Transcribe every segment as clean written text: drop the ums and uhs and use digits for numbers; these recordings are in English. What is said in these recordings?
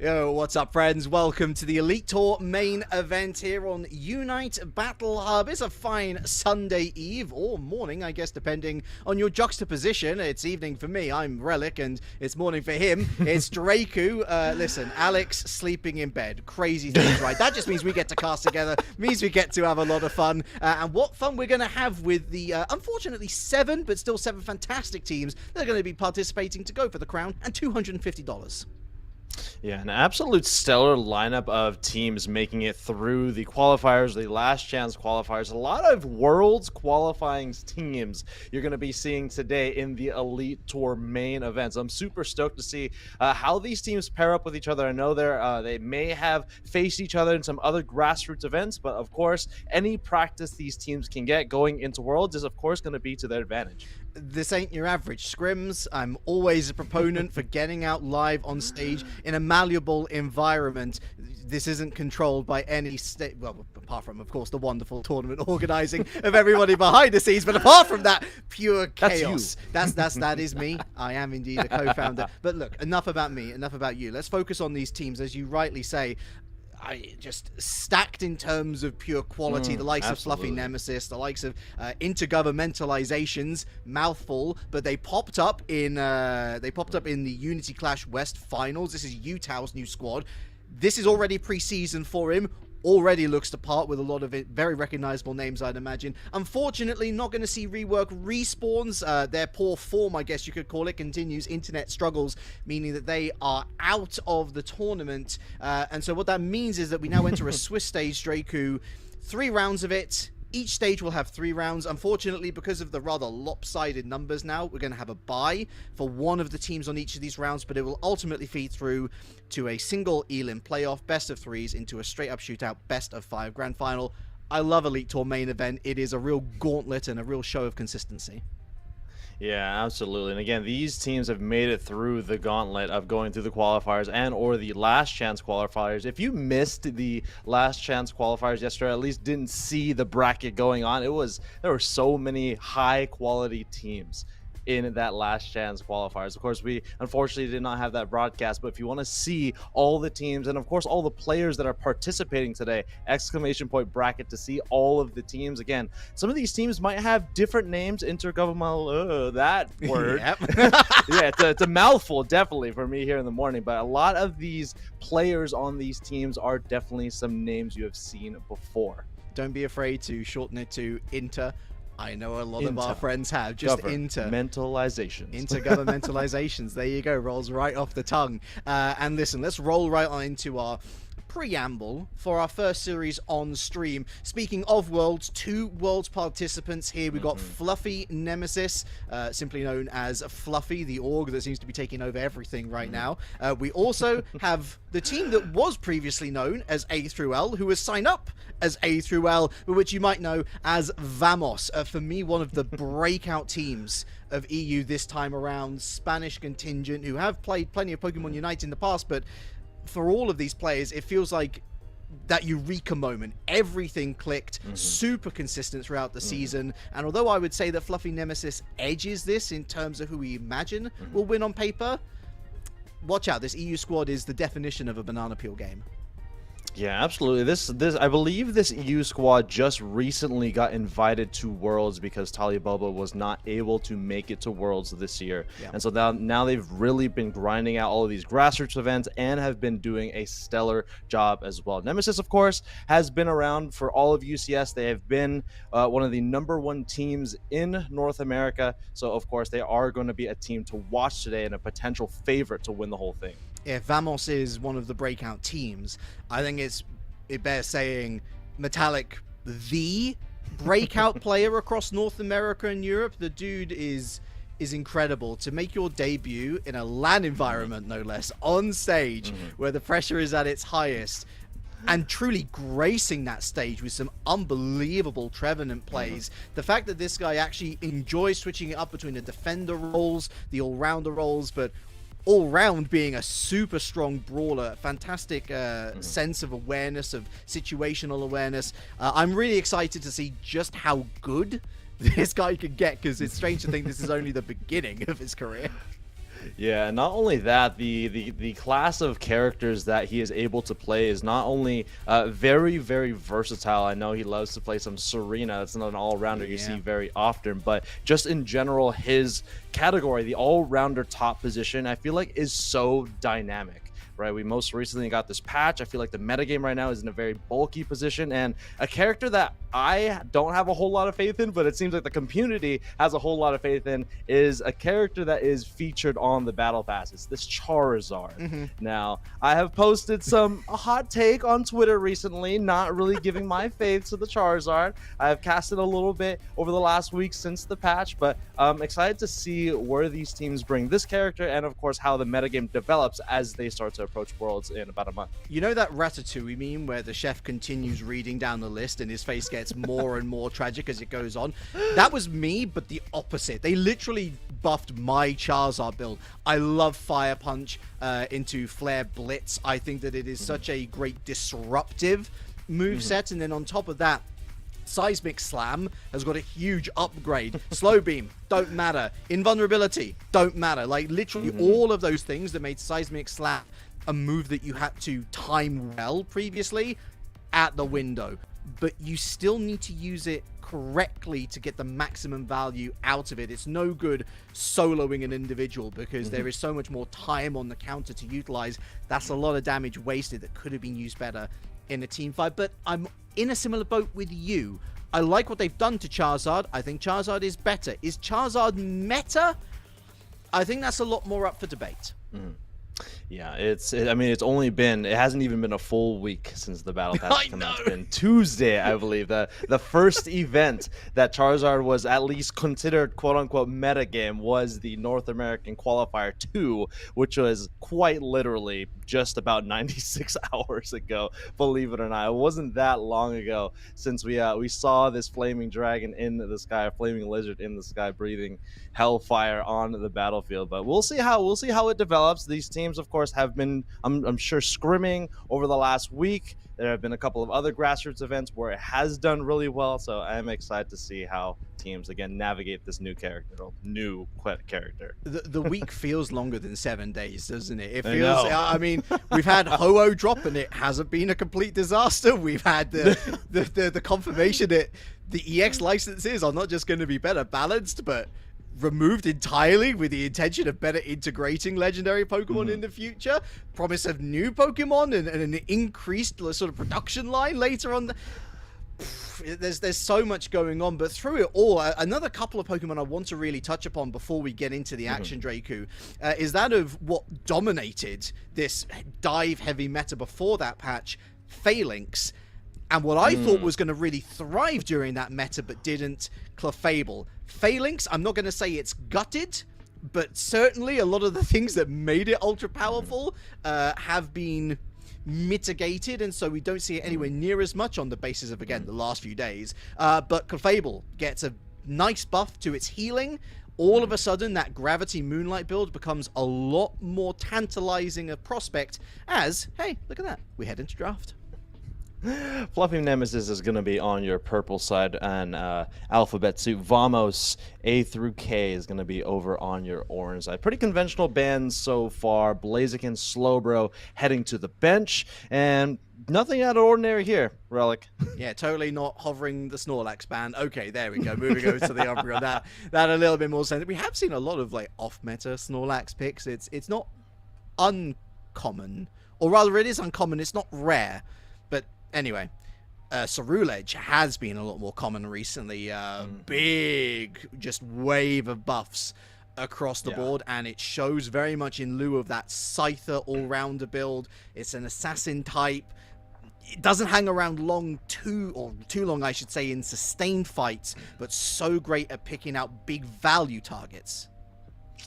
Yo, what's up, friends? Welcome to the Elite Tour main event here on Unite Battle Hub. It's a fine Sunday eve, or morning, I guess, depending on your juxtaposition. It's evening for me. I'm Relic, and it's morning for him. It's Draku. Listen, Alex sleeping in bed. Crazy things, right? That just means we get to cast together, means we get to have a lot of fun. And what fun we're going to have with the, unfortunately, seven fantastic teams that are going to be participating to go for the crown and $250. Yeah, an absolute stellar lineup of teams making it through the qualifiers, the last chance qualifiers. A lot of Worlds qualifying teams you're going to be seeing today in the Elite Tour main events. I'm super stoked to see how these teams pair up with each other. I know they may have faced each other in some other grassroots events, but of course, any practice these teams can get going into Worlds is of course going to be to their advantage. This ain't your average scrims. I'm always a proponent for getting out live on stage in a malleable environment. This isn't controlled by any state, well, apart from, of course, the wonderful tournament organizing of everybody behind the scenes. But apart from that, pure chaos. That is me. I am indeed a co-founder. But look, enough about me, enough about you. Let's focus on these teams, as you rightly say. Just stacked in terms of pure quality, the likes absolutely. of Fluffy Nemesis, the likes of Intergovernmentalizations, mouthful, but they popped up in the Unity Clash West finals. This is Utao's new squad. This is already pre-season for him. Already looks to part with a lot of very recognizable names, I'd imagine. Unfortunately, not going to see rework respawns. Their poor form, I guess you could call it, continues. Internet struggles, meaning that they are out of the tournament. And so what that means is that we now enter a Swiss stage, Draku. 3 rounds of it. Each stage will have 3 rounds. Unfortunately, because of the rather lopsided numbers now, we're going to have a bye for one of the teams on each of these rounds, but it will ultimately feed through to a single Elim playoff, best of 3s, into a straight-up shootout, best of 5 grand final. I love Elite Tour main event. It is a real gauntlet and a real show of consistency. Yeah, absolutely. And again, these teams have made it through the gauntlet of going through the qualifiers and or the last chance qualifiers. If you missed the last chance qualifiers yesterday, at least didn't see the bracket going on, there were so many high quality teams in that last chance qualifiers. Of course, we unfortunately did not have that broadcast, but if you want to see all the teams and of course all the players that are participating today, exclamation point bracket to see all of the teams. Again, some of these teams might have different names, intergovernmental, that word. Yeah, it's a mouthful definitely for me here in the morning, but a lot of these players on these teams are definitely some names you have seen before. Don't be afraid to shorten it to Inter. I know a lot of our friends have just Intergovernmentalizations. Intergovernmentalizations. There you go. Rolls right off the tongue. And listen, let's roll right on into our preamble for our first series on stream. Speaking of Worlds, 2 Worlds participants here. We've got Fluffy Nemesis, simply known as Fluffy, the org that seems to be taking over everything right now. We also have the team that was previously known as A through L, who has signed up as A through L, which you might know as Vamos. For me, one of the breakout teams of EU this time around. Spanish contingent who have played plenty of Pokemon Unite in the past, but for all of these players, it feels like that eureka moment. Everything clicked, super consistent throughout the season. And although I would say that Fluffy Nemesis edges this in terms of who we imagine will win on paper, watch out. This EU squad is the definition of a banana peel game. Yeah, absolutely. This I believe this EU squad just recently got invited to Worlds because Taliboba was not able to make it to Worlds this year. Yeah. And so now they've really been grinding out all of these grassroots events and have been doing a stellar job as well. Nemesis, of course, has been around for all of UCS. They have been one of the #1 teams in North America. So, of course, they are going to be a team to watch today and a potential favorite to win the whole thing. If Vamos is one of the breakout teams, I think it bears saying Metallic, the breakout player across North America and Europe. The dude is incredible. To make your debut in a LAN environment, no less, on stage, where the pressure is at its highest, and truly gracing that stage with some unbelievable Trevenant plays. The fact that this guy actually enjoys switching it up between the defender roles, the all-rounder roles, but all round being a super strong brawler, fantastic sense of awareness, of situational awareness. I'm really excited to see just how good this guy could get, because it's strange to think this is only the beginning of his career. Yeah, and not only that, the class of characters that he is able to play is not only very, very versatile. I know he loves to play some Serena. That's not an all-rounder you see very often, but just in general, his category, the all-rounder top position, I feel like is so dynamic. Right, we most recently got this patch. I feel like the metagame right now is in a very bulky position, and a character that I don't have a whole lot of faith in, but it seems like the community has a whole lot of faith in, is a character that is featured on the battle pass. It's this Charizard. Now, I have posted a hot take on Twitter recently, not really giving my faith to the Charizard. I have casted a little bit over the last week since the patch, but I'm excited to see where these teams bring this character, and of course how the metagame develops as they start to approach Worlds in about a month. You know that Ratatouille meme where the chef continues reading down the list and his face gets more and more tragic as it goes on? That was me, but the opposite. They literally buffed my Charizard build. I love Fire Punch into Flare Blitz. I think that it is such a great disruptive moveset, and then on top of that, Seismic Slam has got a huge upgrade. Slow Beam, don't matter. Invulnerability, don't matter. Like, literally all of those things that made Seismic Slam a move that you had to time well previously, at the window. But you still need to use it correctly to get the maximum value out of it. It's no good soloing an individual because there is so much more time on the counter to utilize. That's a lot of damage wasted that could have been used better in a team fight. But I'm in a similar boat with you. I like what they've done to Charizard. I think Charizard is better. Is Charizard meta? I think that's a lot more up for debate. Yeah, I mean, it hasn't even been a full week since the battle pass came out. It's been Tuesday, I believe. The first event that Charizard was at least considered quote-unquote metagame was the North American Qualifier 2, which was quite literally just about 96 hours ago, believe it or not. It wasn't that long ago since we saw this flaming dragon in the sky, a flaming lizard in the sky, breathing hellfire on the battlefield. But we'll see how it develops. These teams, of course, have been, I'm sure, scrimming over the last week. There have been a couple of other grassroots events where it has done really well, so I'm excited to see how teams again navigate this new character. The week feels longer than 7 days, doesn't it? It feels. I mean, we've had Ho-Oh drop and it hasn't been a complete disaster. We've had the confirmation that the EX licenses are not just going to be better balanced, but removed entirely with the intention of better integrating legendary Pokemon in the future. Promise of new Pokemon and an increased sort of production line later on. There's so much going on, but through it all, another couple of Pokemon I want to really touch upon before we get into the action, Draku, is that of what dominated this dive-heavy meta before that patch, Phalanx. And what I thought was going to really thrive during that meta, but didn't, Clefable. Phalanx, I'm not going to say it's gutted, but certainly a lot of the things that made it ultra powerful have been mitigated, and so we don't see it anywhere near as much on the basis of, again, the last few days. But Clefable gets a nice buff to its healing. All of a sudden, that Gravity Moonlight build becomes a lot more tantalizing a prospect as, hey, look at that, we head into draft. Fluffy Nemesis is going to be on your purple side, and Alphabet Soup Vamos A through K is going to be over on your orange side. Pretty conventional bans so far. Blaziken, Slowbro heading to the bench, and nothing out of ordinary here, Relic. Yeah, totally not hovering the Snorlax ban. Okay, there we go. Moving over to the Umbreon. That a little bit more sense. We have seen a lot of like off-meta Snorlax picks. It's not uncommon, or rather, it is uncommon. It's not rare, but anyway, Cerulege has been a lot more common recently. Big, just wave of buffs across the board, and it shows very much in lieu of that Scyther all-rounder build. It's an assassin type. It doesn't hang around too long, I should say, in sustained fights, but so great at picking out big value targets.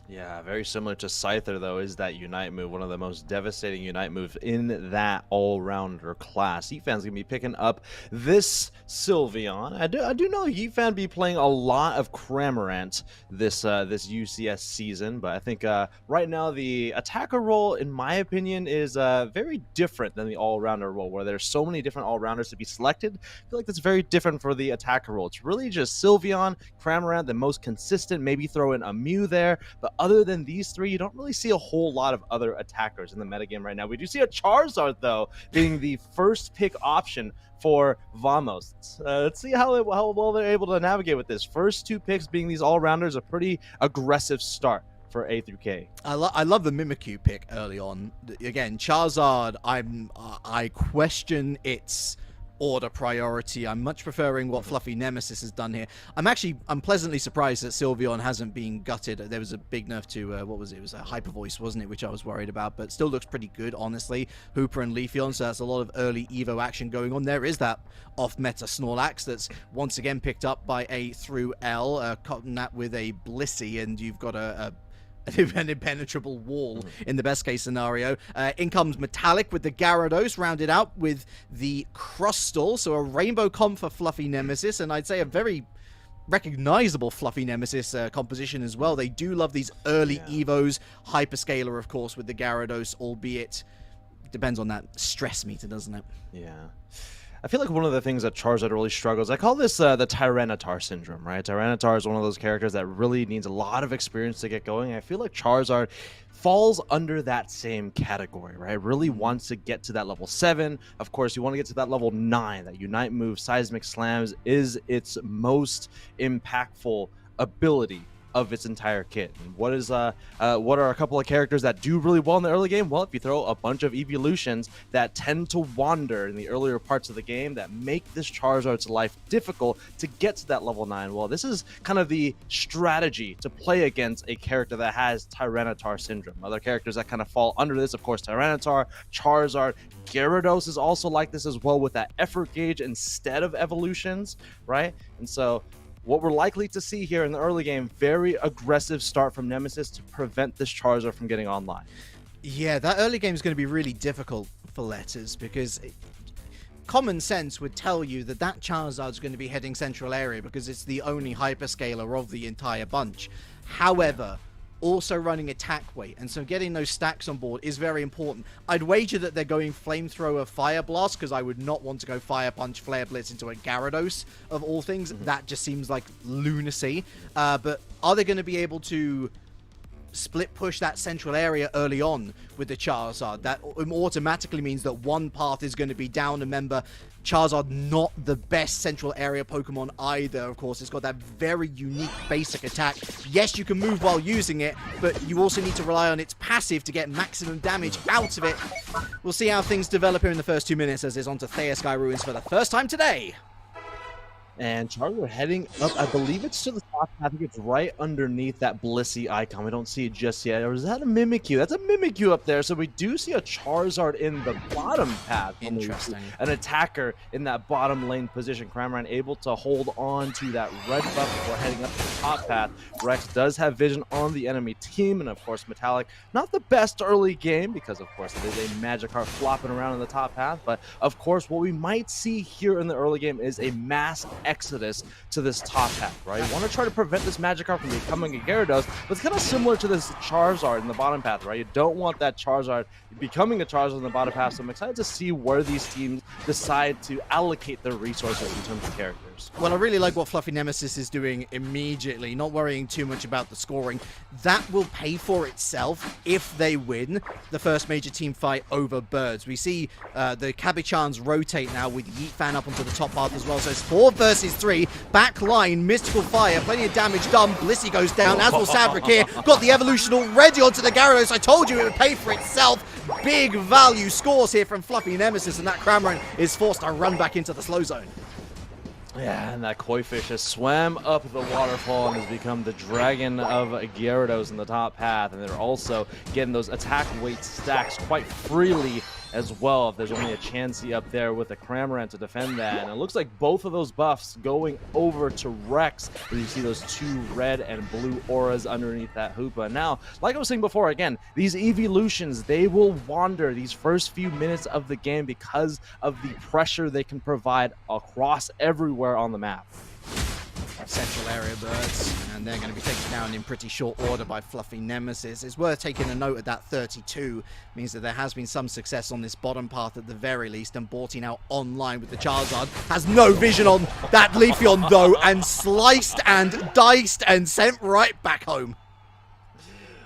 Yeah, very similar to Scyther, though, is that Unite move, one of the most devastating Unite moves in that all-rounder class. Yeetfan's going to be picking up this Sylveon. I do know Yeetfan be playing a lot of Cramorant this UCS season, but I think right now the attacker role, in my opinion, is very different than the all-rounder role, where there's so many different all-rounders to be selected. I feel like that's very different for the attacker role. It's really just Sylveon, Cramorant, the most consistent, maybe throw in a Mew there, But other than these three, you don't really see a whole lot of other attackers in the metagame right now. We do see a Charizard, though, being the first pick option for Vamos. Let's see how well they're able to navigate with this. First two picks being these all-rounders, a pretty aggressive start for A through K. I love the Mimikyu pick early on. Again, Charizard, I question its order priority. I'm much preferring what Fluffy Nemesis has done here. I'm pleasantly surprised that Sylveon hasn't been gutted. There was a big nerf to what was it? It was a Hyper Voice, wasn't it? Which I was worried about, but still looks pretty good, honestly. Hooper and Leafeon, so that's a lot of early Evo action going on. There is that off-meta Snorlax that's once again picked up by A through L, cutting that with a Blissey, and you've got an impenetrable wall in the best case scenario. In comes Metallic with the Gyarados, rounded out with the Crustle, so a rainbow comp for Fluffy Nemesis, and I'd say a very recognizable Fluffy Nemesis composition as well. They do love these early Evos. Hyperscaler, of course, with the Gyarados, albeit depends on that stress meter, doesn't it? Yeah. I feel like one of the things that Charizard really struggles, I call this the Tyranitar syndrome, right? Tyranitar is one of those characters that really needs a lot of experience to get going. I feel like Charizard falls under that same category, right? Really wants to get to that level 7. Of course, you want to get to that level 9. That Unite move, Seismic Slams, is its most impactful ability of its entire kit. And what are a couple of characters that do really well in the early game? Well, if you throw a bunch of evolutions that tend to wander in the earlier parts of the game that make this Charizard's life difficult to get to that level 9, well, this is kind of the strategy to play against a character that has Tyranitar syndrome. Other characters that kind of fall under this, of course, Tyranitar, Charizard, Gyarados is also like this as well, with that effort gauge instead of evolutions, right? And so what we're likely to see here in the early game, very aggressive start from Nemesis to prevent this Charizard from getting online. Yeah, that early game is going to be really difficult for Letters, because common sense would tell you that Charizard's going to be heading central area because it's the only hyperscaler of the entire bunch. However, also running attack weight, and so getting those stacks on board is very important. I'd wager that they're going Flamethrower Fire Blast, because I would not want to go Fire Punch Flare Blitz into a Gyarados of all things. That just seems like lunacy. But are they going to be able to split push that central area early on with the Charizard? That automatically means that one path is going to be down. Remember, Charizard not the best central area Pokemon either. Of course, it's got that very unique basic attack. Yes, you can move while using it, but you also need to rely on its passive to get maximum damage out of it. We'll see how things develop here in the first 2 minutes, as it's on to Thea Sky Ruins for the first time today. And Charizard heading up, I believe it's to the top. I think it's right underneath that Blissey icon. We don't see it just yet. Or is that a Mimikyu? That's a Mimikyu up there. So we do see a Charizard in the bottom path. Interesting. An attacker in that bottom lane position. Cramorant able to hold on to that red buff before heading up to the top path. Rex does have vision on the enemy team. And of course, Metallic, not the best early game, because of course it is a Magikarp flopping around in the top path. But of course, what we might see here in the early game is a mass exodus to this top path, right? You want to try to prevent this Magikarp from becoming a Gyarados, but it's kind of similar to this Charizard in the bottom path, right? You don't want that Charizard becoming a Charizard in the bottom path, so I'm excited to see where these teams decide to allocate their resources in terms of characters. Well, I really like what Fluffy Nemesis is doing immediately, not worrying too much about the scoring. That will pay for itself if they win the first major team fight over Birds. We see the Kabichans rotate now with Yeet Fan up onto the top path as well, so it's 4 versus 3. Back line, Mystical Fire, plenty of damage done. Blissey goes down, as will Sabrik here. Got the evolution already onto the Gyarados. I told you it would pay for itself. Big value scores here from Fluffy Nemesis, and that Cramorant is forced to run back into the slow zone. Yeah, and that Koi Fish has swam up the waterfall and has become the dragon of Gyarados in the top path. And they're also getting those attack weight stacks quite freely as well, if there's only a Chansey up there with a Cramorant to defend that. And it looks like both of those buffs going over to Rex, where you see those 2 red and blue auras underneath that Hoopa. Now, like I was saying before, again, these evolutions, they will wander these first few minutes of the game because of the pressure they can provide across everywhere on the map. Central area Birds, and they're going to be taken down in pretty short order by Fluffy Nemesis. It's worth taking a note of that 32. Means that there has been some success on this bottom path at the very least, and Borty now online with the Charizard. Has no vision on that Leafeon though, and sliced and diced and sent right back home.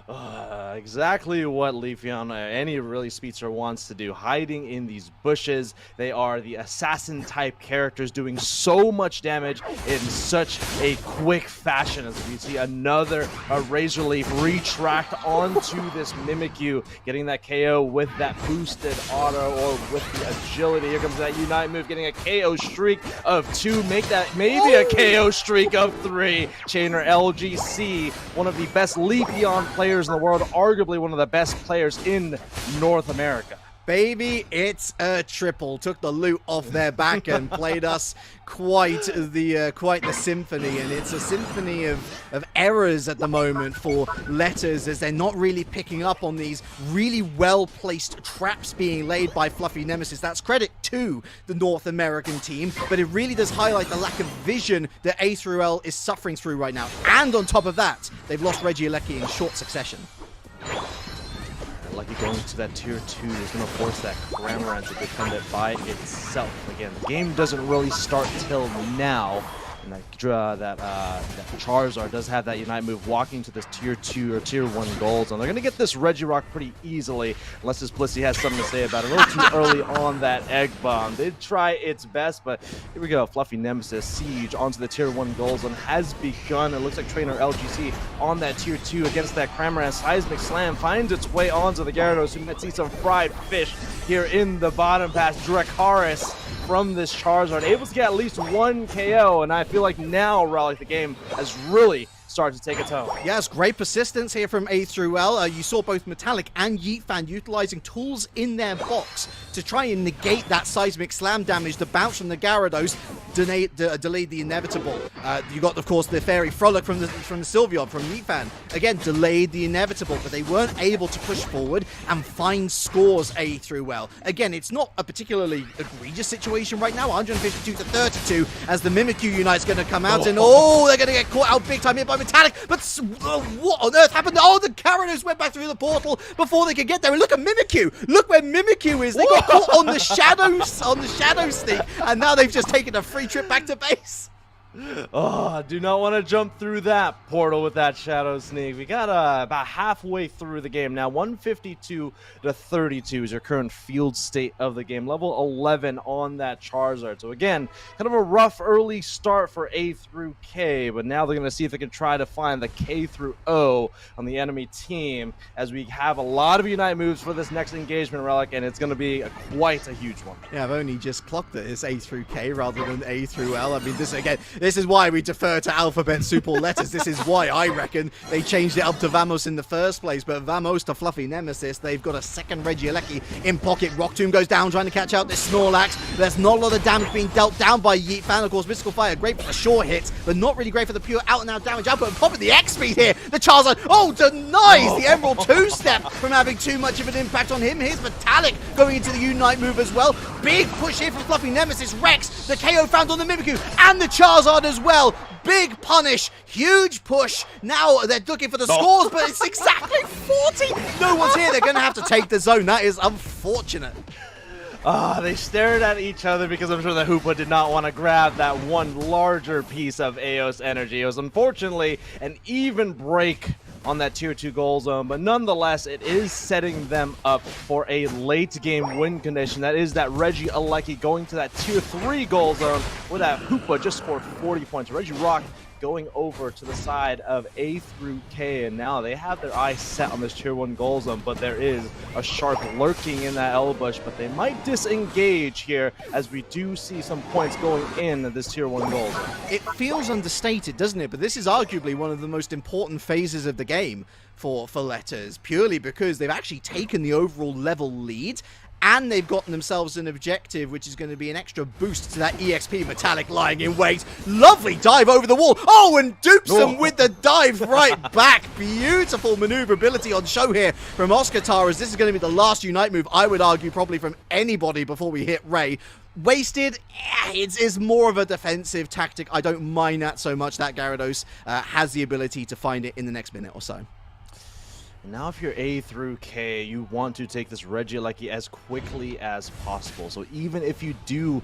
Exactly what Leafeon, any really speedster wants to do, hiding in these bushes. They are the assassin type characters doing so much damage in such a quick fashion. As we see another Razor Leaf retract onto this Mimikyu, getting that KO with that boosted auto or with the agility. Here comes that Unite move, getting a KO streak of 2, make that maybe a KO streak of 3. Trainer LGC, one of the best Leafeon players in the world, arguably one of the best players in North America. Baby, it's a triple. Took the loot off their back and played us quite the symphony. And it's a symphony of errors at the moment for Letters, as they're not really picking up on these really well-placed traps being laid by Fluffy Nemesis. That's credit to the North American team, but it really does highlight the lack of vision that A through L is suffering through right now. And on top of that, they've lost Regieleki in short succession. Lucky going to that tier 2 is going to force that Cramorant to defend it by itself. Again, the game doesn't really start till now. And that Charizard does have that Unite move walking to this tier 2 or tier 1 gold zone. They're going to get this Regirock pretty easily, unless this Blissey has something to say about it. A little too early on that Egg Bomb. Did try its best, but here we go. Fluffy Nemesis siege onto the tier 1 gold zone has begun. It looks like Trainer LGC on that tier 2 against that Cramorant. Seismic Slam finds its way onto the Gyarados. You might see some fried fish here in the bottom pass. Dracaris from this Charizard, able to get at least 1 KO, and I feel like now, Relic, the game has really started to take a tone. Yes, great persistence here from A through L. You saw both Metallic and Yeetfan utilizing tools in their box to try and negate that Seismic Slam damage. The bounce from the Gyarados delayed the inevitable. You got, of course, the Fairy Frolic from the Sylveon, from Yeetfan. Again, delayed the inevitable, but they weren't able to push forward and find scores A through L. Again, it's not a particularly egregious situation right now. 152 to 32 as the Mimikyu Unite's going to come out, and they're going to get caught out big time here by Metallic. But what on earth happened? Oh, the Gyarados went back through the portal before they could get there. And look at Mimikyu. Look where Mimikyu is. They got caught on the shadow stick, and now they've just taken a free trip back to base. Oh, do not want to jump through that portal with that Shadow Sneak. We got about halfway through the game now. 152 to 32 is your current field state of the game. Level 11 on that Charizard. So again, kind of a rough early start for A through K, but now they're going to see if they can try to find the K through O on the enemy team, as we have a lot of Unite moves for this next engagement, Relic, and it's going to be quite a huge one. Yeah, I've only just clocked it. It's A through K rather than A through L. I mean, this is why we defer to alphabet soup or letters. This is why I reckon they changed it up to Vamos in the first place. But Vamos to Fluffy Nemesis, they've got a second Regieleki in pocket. Rock Tomb goes down trying to catch out this Snorlax. There's not a lot of damage being dealt down by Yeetfan. Of course, Mystical Fire, great for the short hits, but not really great for the pure out-and-out damage output. And popping the X-Speed here. The Charizard, denies the Emerald two-step from having too much of an impact on him. Here's Metallic going into the Unite move as well. Big push here from Fluffy Nemesis. Rex, the KO found on the Mimikyu, and the Charizard as well. Big punish, huge push. Now they're looking for the scores, but it's exactly 40. No one's here. They're going to have to take the zone. That is unfortunate. They stared at each other because I'm sure the Hoopa did not want to grab that one larger piece of Eos energy. It was unfortunately an even break on that tier 2 goal zone, but nonetheless, it is setting them up for a late game win condition. That is that Regieleki going to that tier 3 goal zone, where that Hoopa just scored 40 points. Regirock going over to the side of A through K, and now they have their eyes set on this tier 1 goal zone, but there is a shark lurking in that L bush, but they might disengage here as we do see some points going in this tier 1 goal zone. It feels understated, doesn't it? But this is arguably one of the most important phases of the game for Letters, purely because they've actually taken the overall level lead, and they've gotten themselves an objective, which is going to be an extra boost to that EXP. Metallic lying in wait. Lovely dive over the wall. And dupes them with the dive right back. Beautiful maneuverability on show here from Oscar as this is going to be the last Unite move, I would argue, probably from anybody before we hit Ray. Wasted, it's more of a defensive tactic. I don't mind that so much. That Gyarados has the ability to find it in the next minute or so. And now if you're A through K, you want to take this Regieleki as quickly as possible. So even if you do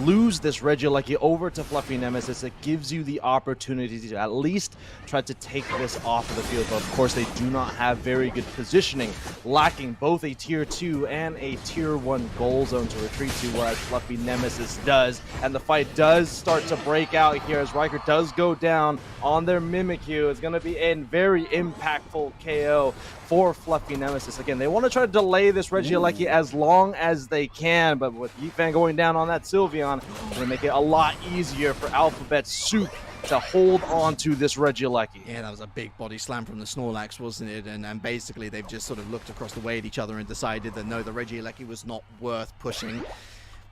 lose this Regieleki over to Fluffy Nemesis, it gives you the opportunity to at least try to take this off of the field. But of course, they do not have very good positioning, lacking both a tier 2 and a tier 1 goal zone to retreat to, whereas Fluffy Nemesis does. And the fight does start to break out here as Riker does go down on their Mimikyu. It's going to be a very impactful KO for Fluffy Nemesis. Again, they want to try to delay this Regieleki as long as they can, but with Yeetfan going down on that Sylveon, it's going to make it a lot easier for Alphabet Soup to hold on to this Regieleki. Yeah, that was a big body slam from the Snorlax, wasn't it? And basically they've just sort of looked across the way at each other and decided that no, the Regieleki was not worth pushing.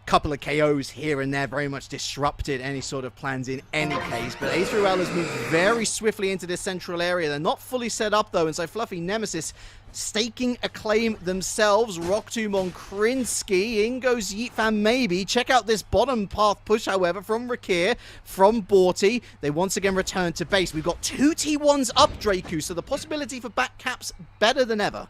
Couple of KOs here and there very much disrupted any sort of plans in any case, but A3L has moved very swiftly into this central area. They're not fully set up though, and so Fluffy Nemesis staking a claim themselves. Rock Tomb on Krinsky. In goes Yeetfan maybe. Check out this bottom path push, however, from Rakir, from Borty. They once again return to base. We've got 2 T1s up, Draku, so the possibility for back caps better than ever.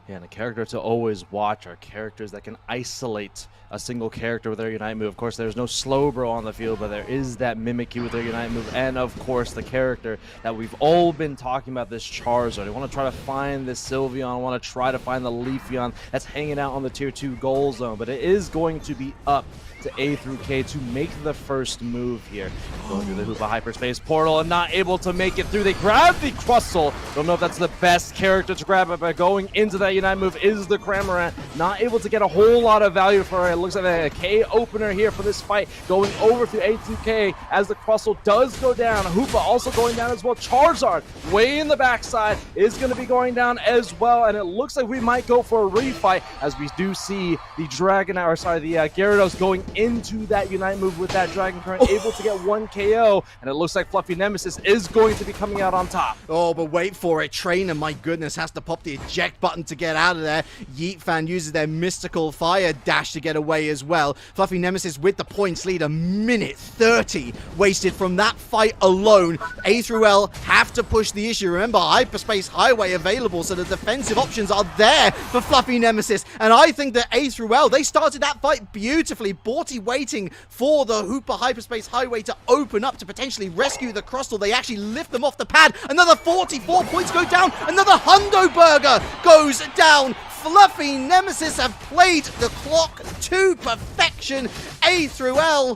Yeah, and a character to always watch are characters that can isolate a single character with their Unite move. Of course, there's no Slowbro on the field, but there is that Mimikyu with their Unite move, and of course, the character that we've all been talking about, this Charizard. I want to try to find this Sylveon. I want to try to find the Leafeon that's hanging out on the tier 2 goal zone, but it is going to be up to A through K to make the first move here. Going through the Hoopa Hyperspace Portal and not able to make it through. They grab the Crustle. Don't know if that's the best character to grab it, but going into that Unite move is the Cramorant. Not able to get a whole lot of value for it. It looks like a K opener here for this fight. Going over through A through K as the Crustle does go down. Hoopa also going down as well. Charizard way in the backside is going to be going down as well, and it looks like we might go for a refight as we do see the Gyarados going into that Unite move with that Dragon Current, able to get 1 KO, and it looks like Fluffy Nemesis is going to be coming out on top. Oh, but wait for it. Trainer, my goodness, has to pop the eject button to get out of there. Yeetfan uses their mystical fire dash to get away as well. Fluffy Nemesis with the points lead, a minute 30 wasted from that fight alone. A through L have to push the issue. Remember, Hyperspace Highway available, so the defensive options are there for Fluffy Nemesis, and I think that A through L, they started that fight beautifully. Borty waiting for the Hoopa Hyperspace Highway to open up to potentially rescue the Crustle. They actually lift them off the pad. Another 44 points go down. Another Hundo Burger goes down. Fluffy Nemesis have played the clock to perfection. A through L.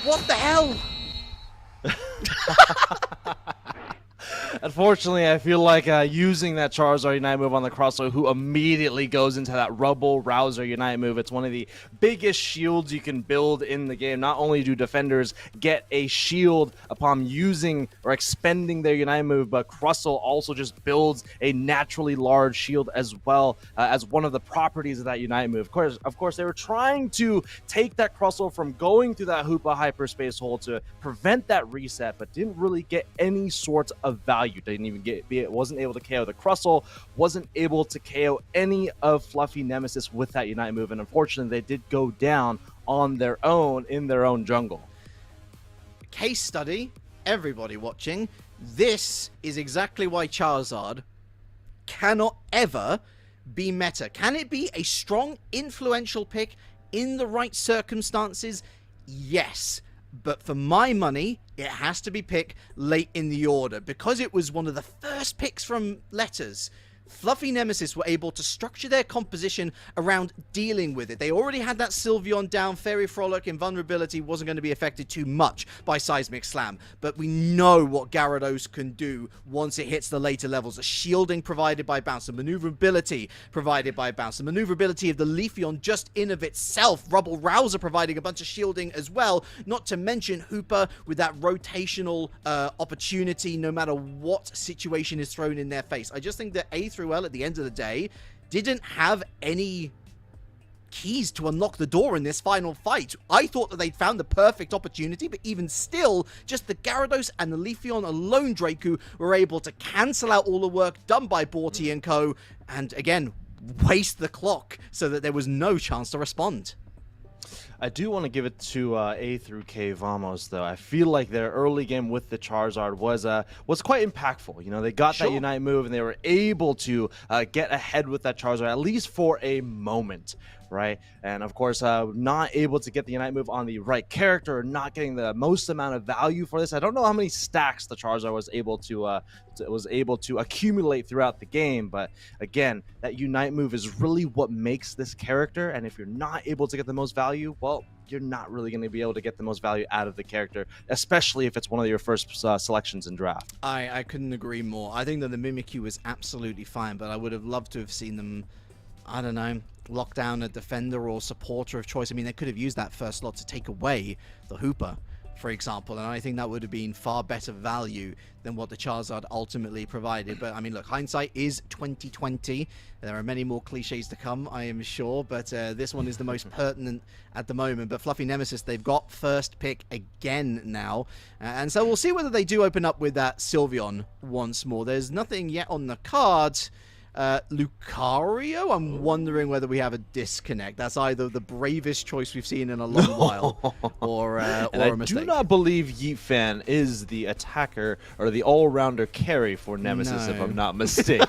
What the hell? Unfortunately, I feel like using that Charizard Unite move on the Crustle, who immediately goes into that Rubble Rouser Unite move. It's one of the biggest shields you can build in the game. Not only do defenders get a shield upon using or expending their Unite move, but Crustle also just builds a naturally large shield as well as one of the properties of that Unite move. Of course, they were trying to take that Crustle from going through that Hoopa Hyperspace hole to prevent that reset, but didn't really get any sort of value. Didn't even wasn't able to KO the Crustle, wasn't able to KO any of Fluffy Nemesis with that Unite move, and unfortunately they did go down on their own in their own jungle. Case study, everybody watching, this is exactly why Charizard cannot ever be meta. Can it be a strong, influential pick in the right circumstances? Yes. But for my money, it has to be picked late in the order. Because it was one of the first picks from Letters, Fluffy Nemesis were able to structure their composition around dealing with it. They already had that Sylveon down. Fairy Frolic Invulnerability wasn't going to be affected too much by Seismic Slam, but we know what Gyarados can do once it hits the later levels. The shielding provided by Bounce, the maneuverability provided by Bounce, the maneuverability of the Leafeon just in of itself, Rubble Rouser providing a bunch of shielding as well, not to mention Hoopa with that rotational opportunity no matter what situation is thrown in their face. I just think that A through L at the end of the day didn't have any keys to unlock the door in this final fight. I thought that they'd found the perfect opportunity, but even still, just the Gyarados and the Leafeon alone, Draku, were able to cancel out all the work done by Borty and co, and again, waste the clock so that there was no chance to respond. I do want to give it to A through K Vamos, though. I feel like their early game with the Charizard was quite impactful. You know, they got that Unite move, and they were able to get ahead with that Charizard, at least for a moment, right? And of course, not able to get the Unite move on the right character, or not getting the most amount of value for this. I don't know how many stacks the Charizard was able to accumulate throughout the game, but again, that Unite move is really what makes this character, and if you're not able to get the most value, well, you're not really going to be able to get the most value out of the character, especially if it's one of your first selections in draft. I couldn't agree more. I think that the Mimikyu was absolutely fine, but I would have loved to have seen them, I don't know, lock down a defender or supporter of choice. I mean, they could have used that first slot to take away the Hooper, for example, and I think that would have been far better value than what the Charizard ultimately provided. But I mean, look, hindsight is 2020. There are many more cliches to come, I am sure, but this one is the most pertinent at the moment. But Fluffy Nemesis, they've got first pick again now, and so we'll see whether they do open up with that Sylveon once more. There's nothing yet on the cards. Lucario, I'm wondering whether we have a disconnect. That's either the bravest choice we've seen in a long while, or a mistake. I do not believe Yeet Fan is the attacker or the all-rounder carry for Nemesis, if I'm not mistaken.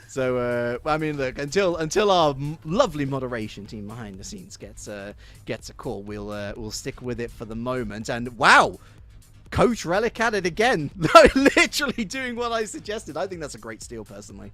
So, I mean, look, until our lovely moderation team behind the scenes gets a call, we'll stick with it for the moment. And wow, Coach Relic at it again. Literally doing what I suggested. I think that's a great steal, personally.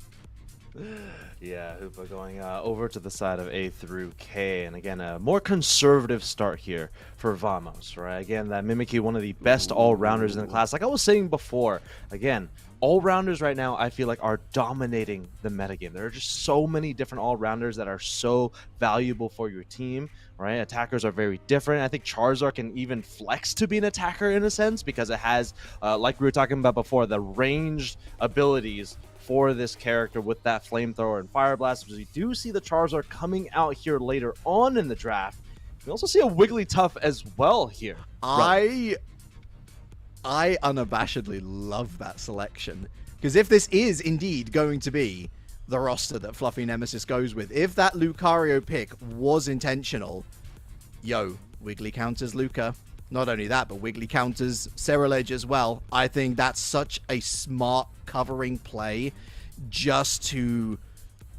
Yeah, Hoopa going over to the side of A through K, and again, a more conservative start here for Vamos, right? Again, that Mimikyu, one of the best all-rounders in the class. Like I was saying before, again, all-rounders right now, I feel like, are dominating the metagame. There are just so many different all-rounders that are so valuable for your team, right? Attackers are very different. I think Charizard can even flex to be an attacker in a sense, because it has, like we were talking about before, the ranged abilities for this character with that flamethrower and fire blast. Because we do see the Charizard coming out here later on in the draft. We also see a Wigglytuff as well here. I unabashedly love that selection, because if this is indeed going to be the roster that Fluffy Nemesis goes with, if that Lucario pick was intentional, yo, Wiggly counters Luca. Not only that, but Wiggly counters Ceruledge as well. I think that's such a smart covering play just to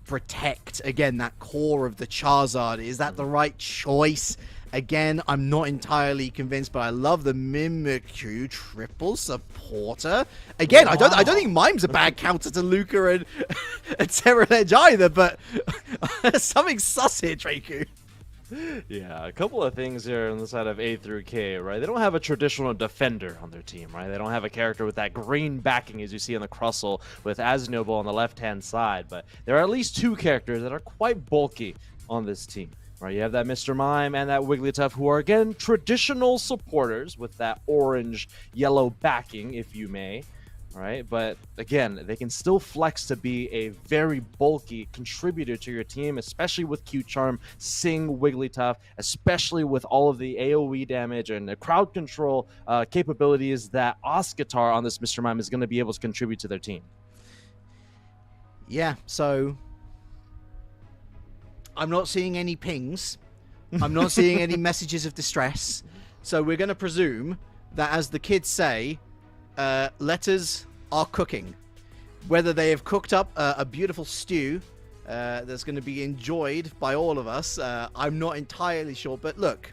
protect, again, that core of the Charizard. Is that the right choice? Again, I'm not entirely convinced, but I love the Mimikyu triple supporter. Again, wow. I don't think Mime's a bad counter to Luca and Ceruledge either, but something sus here, Draku. Yeah, a couple of things here on the side of A through K, right? They don't have a traditional defender on their team, right? They don't have a character with that green backing as you see on the Crustle with Aznoble on the left-hand side, but there are at least two characters that are quite bulky on this team. Right, you have that Mr. Mime and that Wigglytuff, who are, again, traditional supporters with that orange-yellow backing, if you may. Right, but again, they can still flex to be a very bulky contributor to your team, especially with Q-Charm, Sing, Wigglytuff, especially with all of the AoE damage and the crowd control capabilities that Oscatar on this Mr. Mime is going to be able to contribute to their team. Yeah, so I'm not seeing any pings. I'm not seeing any messages of distress. So we're going to presume that, as the kids say, letters are cooking. Whether they have cooked up a beautiful stew that's going to be enjoyed by all of us, I'm not entirely sure. But look,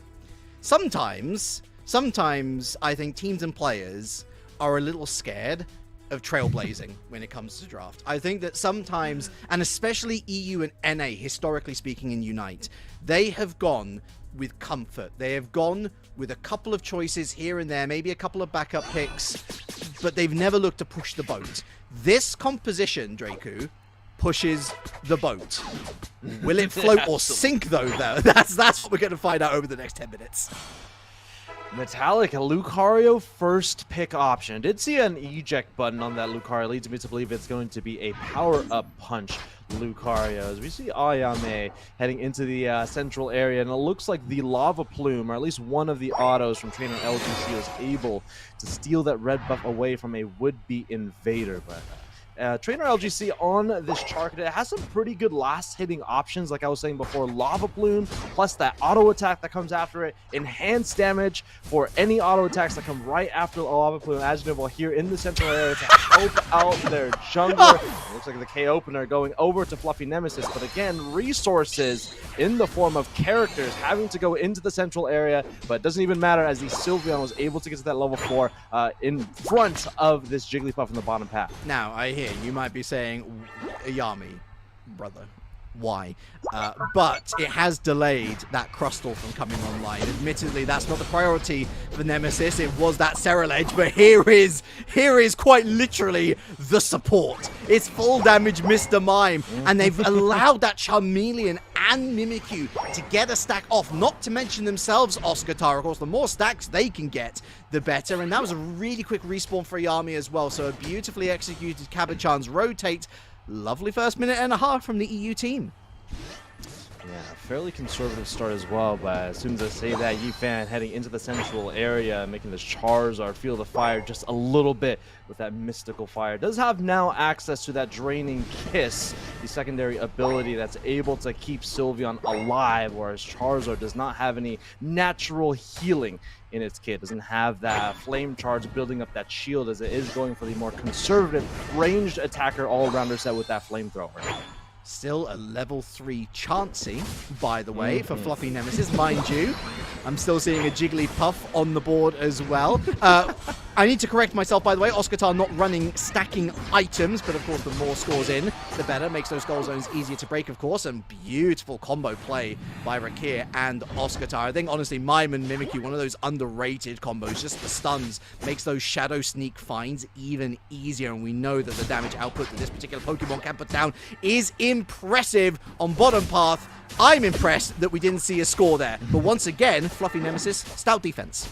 sometimes I think teams and players are a little scared of trailblazing when it comes to draft. I think that sometimes, and especially EU and NA, historically speaking in Unite, they have gone with comfort. They have gone with a couple of choices here and there, maybe a couple of backup picks, but they've never looked to push the boat. This composition, Draku, pushes the boat. Will it float or sink, though? That's what we're going to find out over the next 10 minutes. Metallic Lucario first pick option. Did see an eject button on that Lucario. Leads me to believe it's going to be a power-up punch Lucario. As we see Ayame heading into the central area, and it looks like the Lava Plume, or at least one of the autos from trainer LGC, was able to steal that red buff away from a would-be invader. But Trainer LGC on this Charkador, it has some pretty good last hitting options, like I was saying before. Lava Plume, plus that auto attack that comes after it, enhanced damage for any auto attacks that come right after the Lava Plume. Adjective here in the central area to help out their jungler. It looks like the K opener going over to Fluffy Nemesis, but again, resources in the form of characters having to go into the central area, but it doesn't even matter as the Sylveon was able to get to that level 4 in front of this Jigglypuff in the bottom path. Now, I hear you might be saying, Yami, brother, why? But it has delayed that Crustle from coming online. Admittedly, that's not the priority for Nemesis. It was that Ceruledge, but here is quite literally the support. It's full damage Mr. Mime, and they've allowed that Charmeleon and Mimikyu to get a stack off, not to mention themselves, Oscar-Tara. Of course, the more stacks they can get, the better, and that was a really quick respawn for Yami as well, so a beautifully executed Kabachan's rotate. Lovely first minute and a half from the EU team. Yeah, fairly conservative start as well, but as soon as I say that, Yifan heading into the central area, making this Charizard feel the fire just a little bit with that mystical fire. Does have now access to that Draining Kiss, the secondary ability that's able to keep Sylveon alive, whereas Charizard does not have any natural healing in its kit. Doesn't have that flame charge building up that shield, as it is going for the more conservative ranged attacker all-rounder set with that flamethrower. Still a level 3 Chansey, by the way, for Fluffy Nemesis, mind you. I'm still seeing a Jigglypuff on the board as well. I need to correct myself, by the way. Oscar-Tara not running stacking items, but of course the more scores in, the better. Makes those goal zones easier to break, of course, and beautiful combo play by Rakir and Oscar-Tara. I think, honestly, Mime and Mimikyu, one of those underrated combos. Just the stuns makes those Shadow Sneak finds even easier, and we know that the damage output that this particular Pokemon can put down is impressive on bottom path. I'm impressed that we didn't see a score there, but once again, Fluffy Nemesis, stout defense.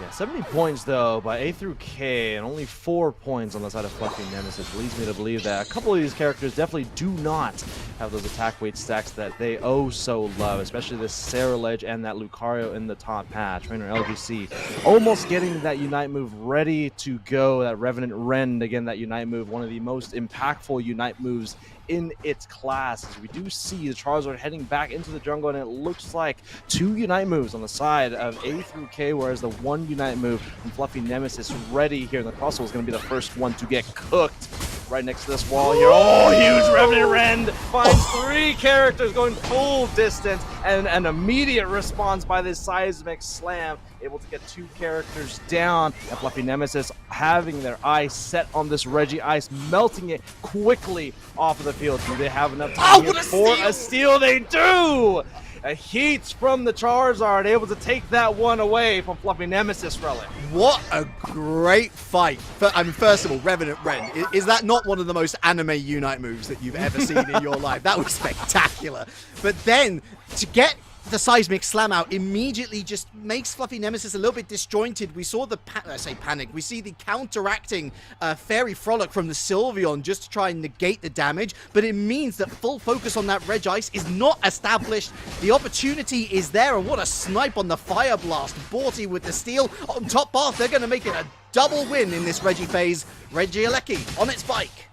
Yeah, 70 points though by A through K, and only 4 points on the side of Fluffy Nemesis leads me to believe that a couple of these characters definitely do not have those attack weight stacks that they oh so love, especially this Ceruledge and that Lucario in the top patch. Trainer LGC almost getting that Unite move ready to go, that Revenant Rend, again that Unite move, one of the most impactful Unite moves in its class. As we do see the Charizard heading back into the jungle, and it looks like 2 Unite moves on the side of A through K, whereas the 1 Unite move from Fluffy Nemesis ready here in the Crustle is going to be the first one to get cooked right next to this wall here. Oh, huge Revenant Rend finds 3 characters going full distance, and an immediate response by this Seismic Slam, able to get 2 characters down, and Fluffy Nemesis having their eyes set on this Regice, melting it quickly off of the field. Do they have enough time here for a steal? They do! A heat from the Charizard, able to take that one away from Fluffy Nemesis Relic. What a great fight. I mean, first of all, Revenant Rend. Is that not one of the most anime Unite moves that you've ever seen in your life? That was spectacular. But then, to get the Seismic Slam out immediately just makes Fluffy Nemesis a little bit disjointed. We saw the, panic. We see the counteracting Fairy Frolic from the Sylveon just to try and negate the damage, but it means that full focus on that Regice is not established. The opportunity is there, and what a snipe on the Fire Blast. Borty with the steal on top path. They're going to make it a double win in this Reggie phase. Regieleki on its bike.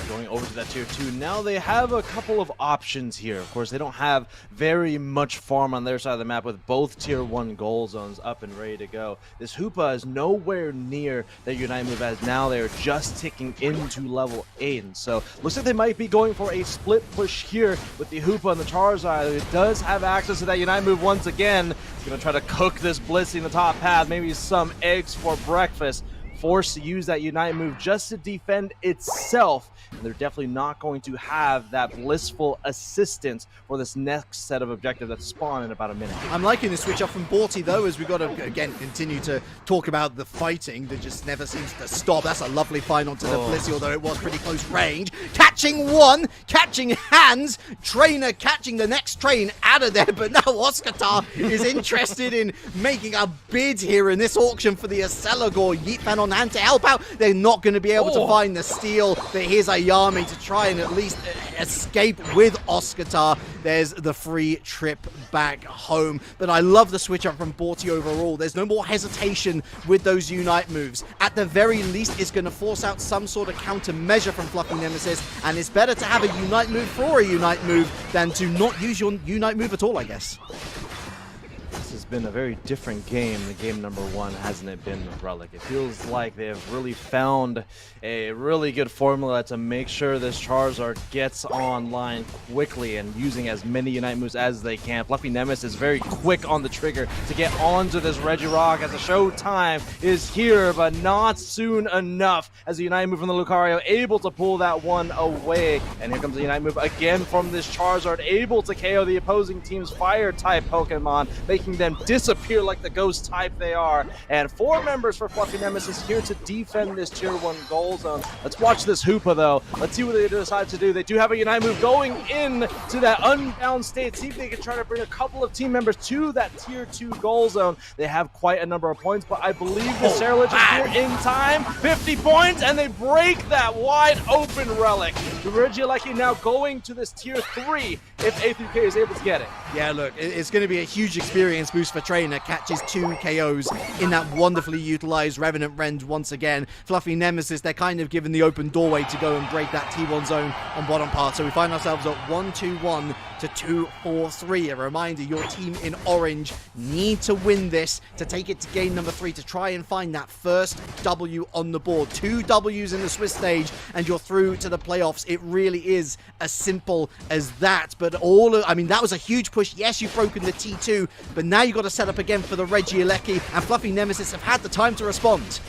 Going over to that tier 2. Now they have a couple of options here. Of course, they don't have very much farm on their side of the map with both tier 1 goal zones up and ready to go. This Hoopa is nowhere near their Unite move, as now they're just ticking into level 8. And so looks like they might be going for a split push here with the Hoopa and the Charizard. It does have access to that Unite move once again. It's going to try to cook this Blissey in the top path. Maybe some eggs for breakfast. Forced to use that Unite move just to defend itself, and they're definitely not going to have that blissful assistance for this next set of objectives that spawn in about a minute. I'm liking the switch up from Borty though, as we've got to again continue to talk about the fighting that just never seems to stop. That's a lovely final to the Blissey, although it was pretty close range. Catching one, catching hands, Trainer catching the next train out of there, but now Oscar-Tara is interested in making a bid here in this auction for the Acelagor. Yeetfan on hand to help out. They're not going to be able to find the steal, but here's Ayami to try and at least escape with Oscatar. There's the free trip back home. But I love the switch up from Borty overall. There's no more hesitation with those Unite moves. At the very least, it's going to force out some sort of countermeasure from Fluffy Nemesis, and it's better to have a Unite move for a Unite move than to not use your Unite move at all, I guess. This has been a very different game than game number 1, hasn't it been, Relic? It feels like they have really found a really good formula to make sure this Charizard gets online quickly and using as many Unite moves as they can. Fluffy Nemesis is very quick on the trigger to get onto this Regirock as the show time is here, but not soon enough as the Unite move from the Lucario able to pull that one away. And here comes the Unite move again from this Charizard, able to KO the opposing team's Fire-type Pokemon, making them disappear like the ghost type they are. And 4 members for Fluffy Nemesis here to defend this tier 1 goal zone. Let's watch this Hoopa though. Let's see what they decide to do. They do have a Unite move going in to that unbound state. See if they can try to bring a couple of team members to that tier 2 goal zone. They have quite a number of points, but I believe the Cerulege is here in time. 50 points, and they break that wide open Relic. The Regieleki now going to this tier 3 if A through K is able to get it. Yeah, look, it's going to be a huge experience boost for Trainer. Catches 2 KOs in that wonderfully utilized Revenant Rend once again. Fluffy Nemesis, they're kind of given the open doorway to go and break that T1 zone on bottom part. So we find ourselves at 1-2-1 to 2-4-3. A reminder, your team in orange need to win this to take it to game number 3 to try and find that first W on the board. 2 Ws in the Swiss stage and you're through to the playoffs. It really is as simple as that. But that was a huge push. Yes, you've broken the T2, but now you've got to set up again for the Regieleki, and Fluffy Nemesis have had the time to respond.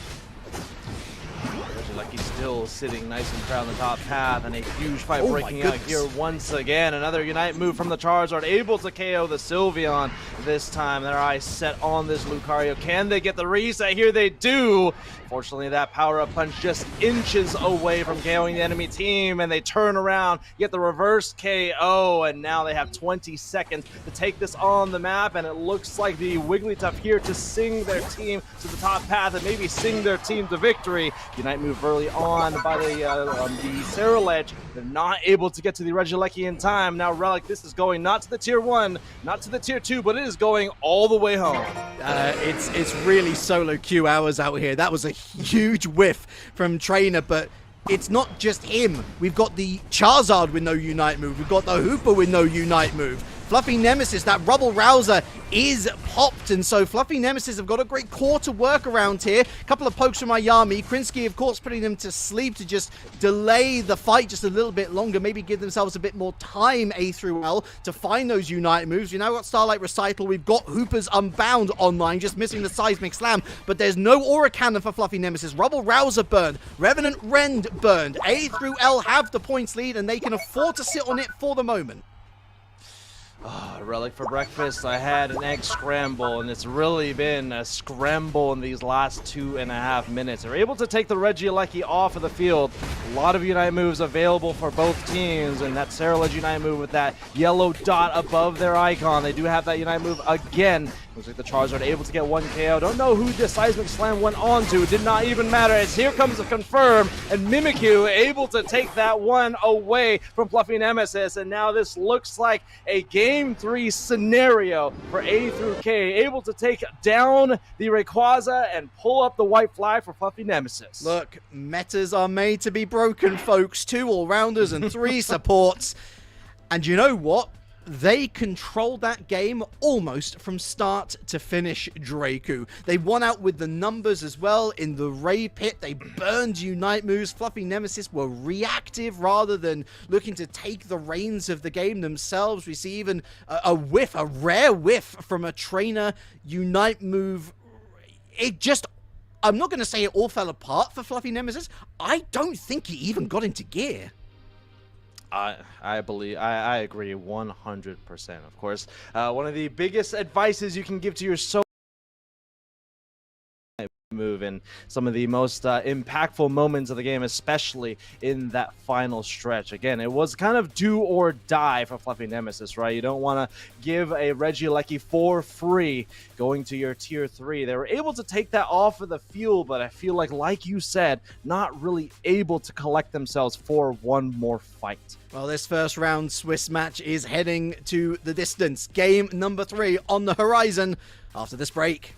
Regieleki still sitting nice and proud on the top path, and a huge fight breaking out here once again. Another Unite move from the Charizard, able to KO the Sylveon this time. Their eyes set on this Lucario. Can they get the reset? Here they do. Fortunately, that power-up punch just inches away from KOing the enemy team, and they turn around, get the reverse KO, and now they have 20 seconds to take this on the map, and it looks like the Wigglytuff here to sing their team to the top path and maybe sing their team to victory. Unite move early on by the Cerulege. They're not able to get to the Regieleki in time. Now Relic, this is going not to the tier 1, not to the tier 2, but it is going all the way home. It's really solo queue hours out here. That was a huge whiff from Trainer, but it's not just him. We've got the Charizard with no Unite move. We've got the Hoopa with no Unite move. Fluffy Nemesis, that Rubble Rouser is popped, and so Fluffy Nemesis have got a great core to work around here. A couple of pokes from Ayami. Krinsky, of course, putting them to sleep to just delay the fight just a little bit longer, maybe give themselves a bit more time, A through L, to find those Unite moves. We've now got Starlight Recital. We've got Hoopa's Unbound online, just missing the Seismic Slam, but there's no Aura Cannon for Fluffy Nemesis. Rubble Rouser burned. Revenant Rend burned. A through L have the points lead, and they can afford to sit on it for the moment. Relic for breakfast. I had an egg scramble, and it's really been a scramble in these last 2.5 minutes. They're able to take the Regieleki off of the field. A lot of Unite moves available for both teams, and that Cerulege Unite move with that yellow dot above their icon. They do have that Unite move again. Looks like the Charizard able to get 1 KO. Don't know who the Seismic Slam went on to. It did not even matter, as here comes the Confirm, and Mimikyu able to take that one away from Fluffy Nemesis. And now this looks like a Game 3 scenario for A through K, able to take down the Rayquaza and pull up the white flag for Fluffy Nemesis. Look, metas are made to be broken, folks. 2 all-rounders and 3 supports. And you know what? They controlled that game almost from start to finish, Dracu. They won out with the numbers as well in the Ray Pit. They burned Unite moves. Fluffy Nemesis were reactive rather than looking to take the reins of the game themselves. We see even a whiff, a rare whiff from a Trainer Unite move. It just... I'm not going to say it all fell apart for Fluffy Nemesis. I don't think he even got into gear. I agree 100%. Of course, one of the biggest advices you can give to your move in some of the most impactful moments of the game, especially in that final stretch. Again, it was kind of do or die for Fluffy Nemesis, right? You don't want to give a Regieleki for free going to your tier 3. They were able to take that off of the field, but I feel like you said, not really able to collect themselves for one more fight. Well, this first round Swiss match is heading to the distance. Game number 3 on the horizon after this break.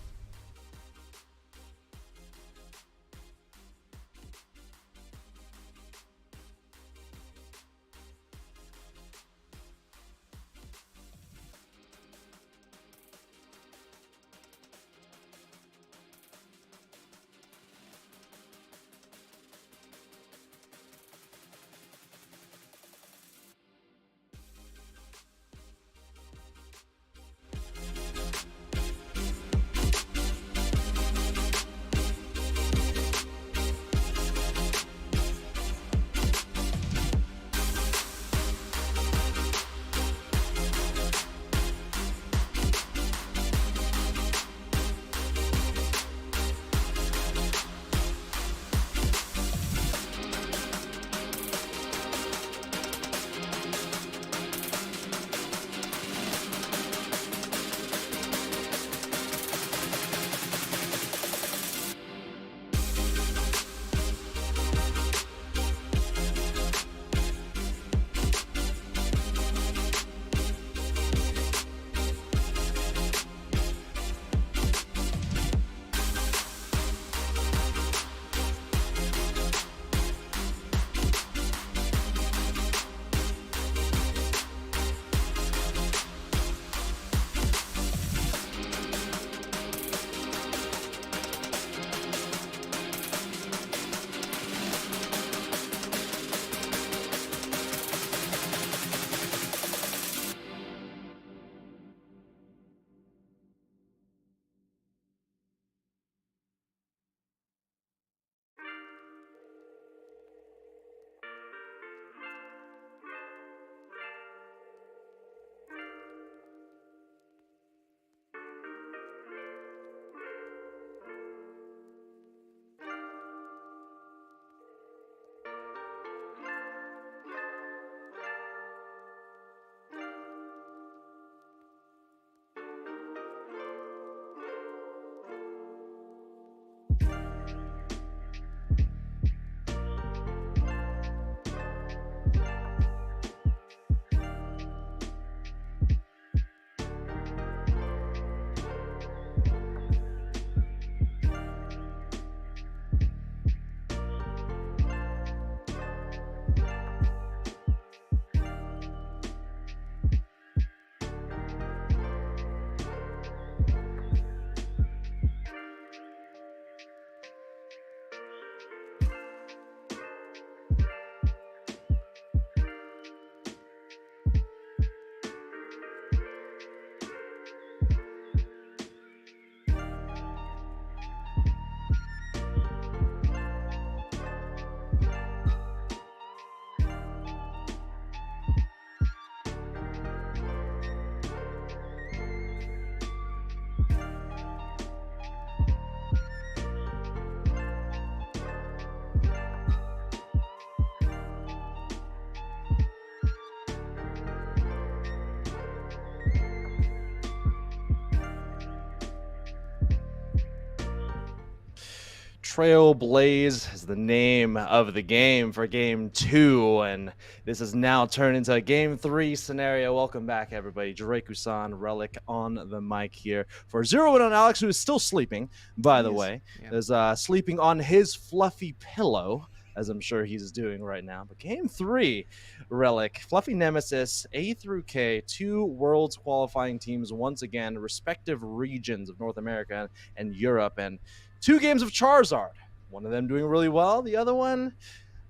Trailblaze is the name of the game for game 2, and this has now turned into a game 3 scenario. Welcome back, everybody. Draku-san, Relic on the mic here for 0-1 on Alex, who is still sleeping, by the way. Yeah. There's sleeping on his fluffy pillow, as I'm sure he's doing right now. But game 3, Relic, Fluffy Nemesis, A through K, 2 Worlds qualifying teams once again, respective regions of North America and Europe, and 2 games of Charizard. One of them doing really well. The other one,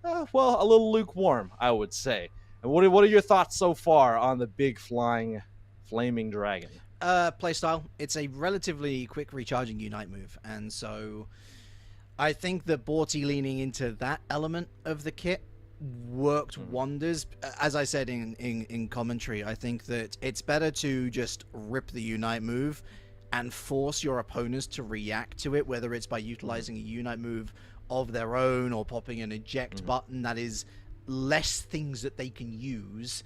well, a little lukewarm, I would say. And what are your thoughts so far on the big flying flaming dragon? Playstyle. It's a relatively quick recharging Unite move. And so I think that Borty leaning into that element of the kit worked wonders. As I said in commentary, I think that it's better to just rip the Unite move and force your opponents to react to it, whether it's by utilizing a Unite move of their own or popping an eject button that is less things that they can use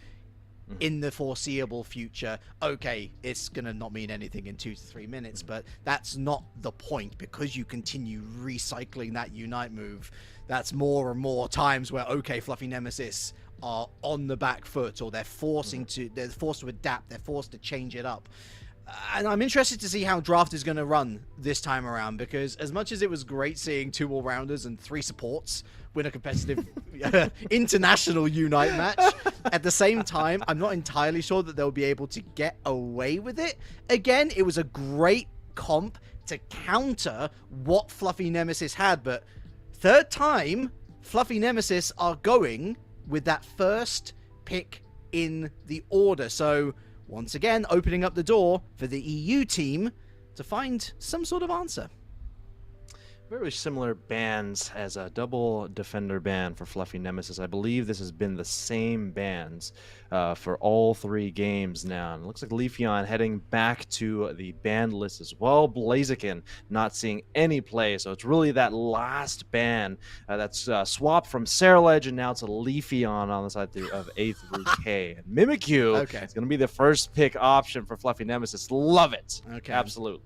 in the foreseeable future. Okay, it's gonna not mean anything in 2 to 3 minutes, but that's not the point, because you continue recycling that Unite move. That's more and more times where, okay, Fluffy Nemesis are on the back foot, or they're forced to adapt, they're forced to change it up. And I'm interested to see how draft is going to run this time around, because as much as it was great seeing 2 all-rounders and 3 supports win a competitive international Unite match, at the same time, I'm not entirely sure that they'll be able to get away with it. Again, it was a great comp to counter what Fluffy Nemesis had, but third time, Fluffy Nemesis are going with that first pick in the order. So once again, opening up the door for the EU team to find some sort of answer. Very similar bans as a double defender ban for Fluffy Nemesis. I believe this has been the same bans for all 3 games now. And it looks like Leafeon heading back to the banned list as well. Blaziken not seeing any play. So it's really that last ban that's swapped from Cereledge and now to Leafeon on the side of A through K. And Mimikyu is going to be the first pick option for Fluffy Nemesis. Love it. Okay. Absolutely.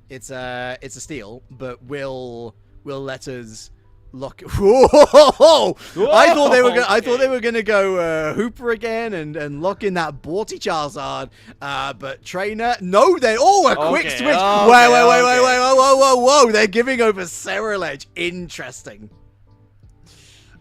It's a steal, but will let us lock. Whoa! I thought they were gonna go Hooper again and lock in that Borty Charizard. But Trainer, no, they a quick switch. Wait, whoa! They're giving over Cereledge. Interesting.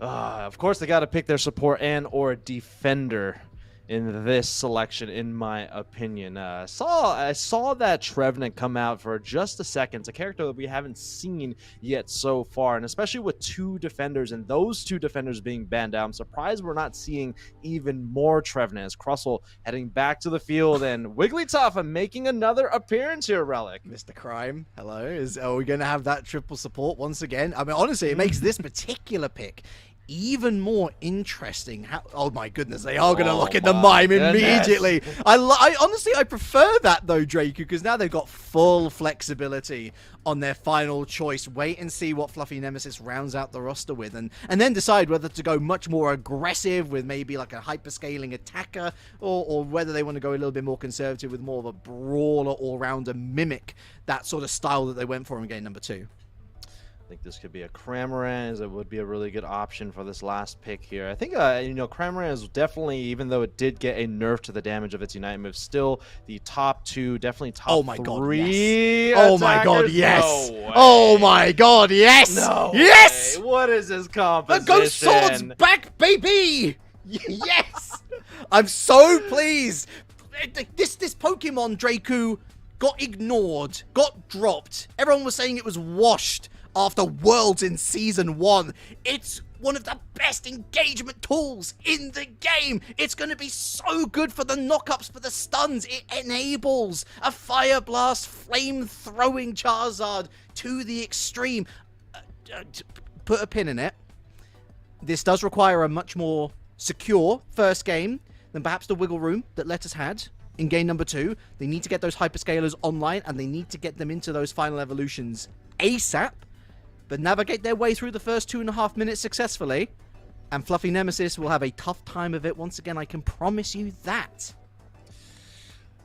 Of course, they got to pick their support and or defender in this selection, in my opinion. I saw that Trevenant come out for just a second. It's a character that we haven't seen yet so far, and especially with 2 defenders and those 2 defenders being banned out, I'm surprised we're not seeing even more Trevenant, as Crustle heading back to the field and Wigglytuff making another appearance here, Relic. Mr. Crime, hello. Are we going to have that triple support once again? I mean, honestly, it makes this particular pick even more interesting. Oh my goodness, they are going to lock in the mime immediately. I honestly, I prefer that though, Draku, because now they've got full flexibility on their final choice. Wait and see what Fluffy Nemesis rounds out the roster with, and then decide whether to go much more aggressive with maybe like a hyperscaling attacker, or whether they want to go a little bit more conservative with more of a brawler all-rounder, mimic that sort of style that they went for in game number 2. I think this could be a Cramorant. It would be a really good option for this last pick here. I think, Cramorant is definitely, even though it did get a nerf to the damage of its Unite move, still the top 2, definitely top 3. Oh my god, yes! Oh my god, yes! No yes! Way. What is this composition? The Ghost Sword's back, baby! Yes! I'm so pleased. This Pokemon, Draku, got ignored, got dropped. Everyone was saying it was washed after Worlds in Season 1. It's one of the best engagement tools in the game. It's going to be so good for the knockups, for the stuns. It enables a Fire Blast flame-throwing Charizard to the extreme. Put a pin in it. This does require a much more secure first game than perhaps the wiggle room that Letters had in game number 2. They need to get those hyperscalers online, and they need to get them into those final evolutions ASAP. But navigate their way through the first 2.5 minutes successfully, and Fluffy Nemesis will have a tough time of it once again. I can promise you that.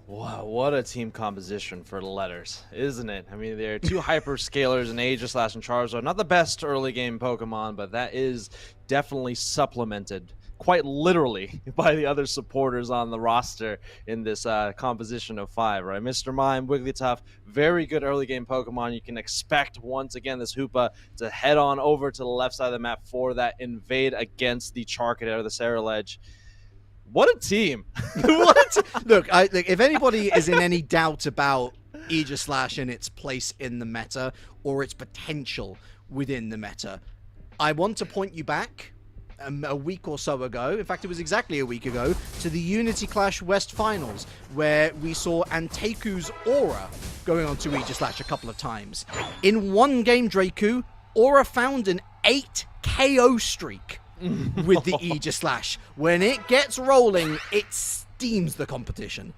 Wow, what a team composition for Letters, isn't it? I mean, there are 2 hyperscalers in Aegislash and Charizard. Not the best early game Pokemon, but that is definitely supplemented quite literally by the other supporters on the roster in this composition of 5, right? Mr. Mime, Wigglytuff, very good early game Pokemon. You can expect, once again, this Hoopa to head on over to the left side of the map for that invade against the Charcadet or the Cereledge. What a team! Look, if anybody is in any doubt about Aegislash and its place in the meta, or its potential within the meta, I want to point you back a week or so ago, in fact it was exactly a week ago, to the Unity Clash West Finals, where we saw Anteku's Aura going on to Aegislash a couple of times. In one game, Draku, Aura found an 8 KO streak with the Aegislash. When it gets rolling, it steams the competition.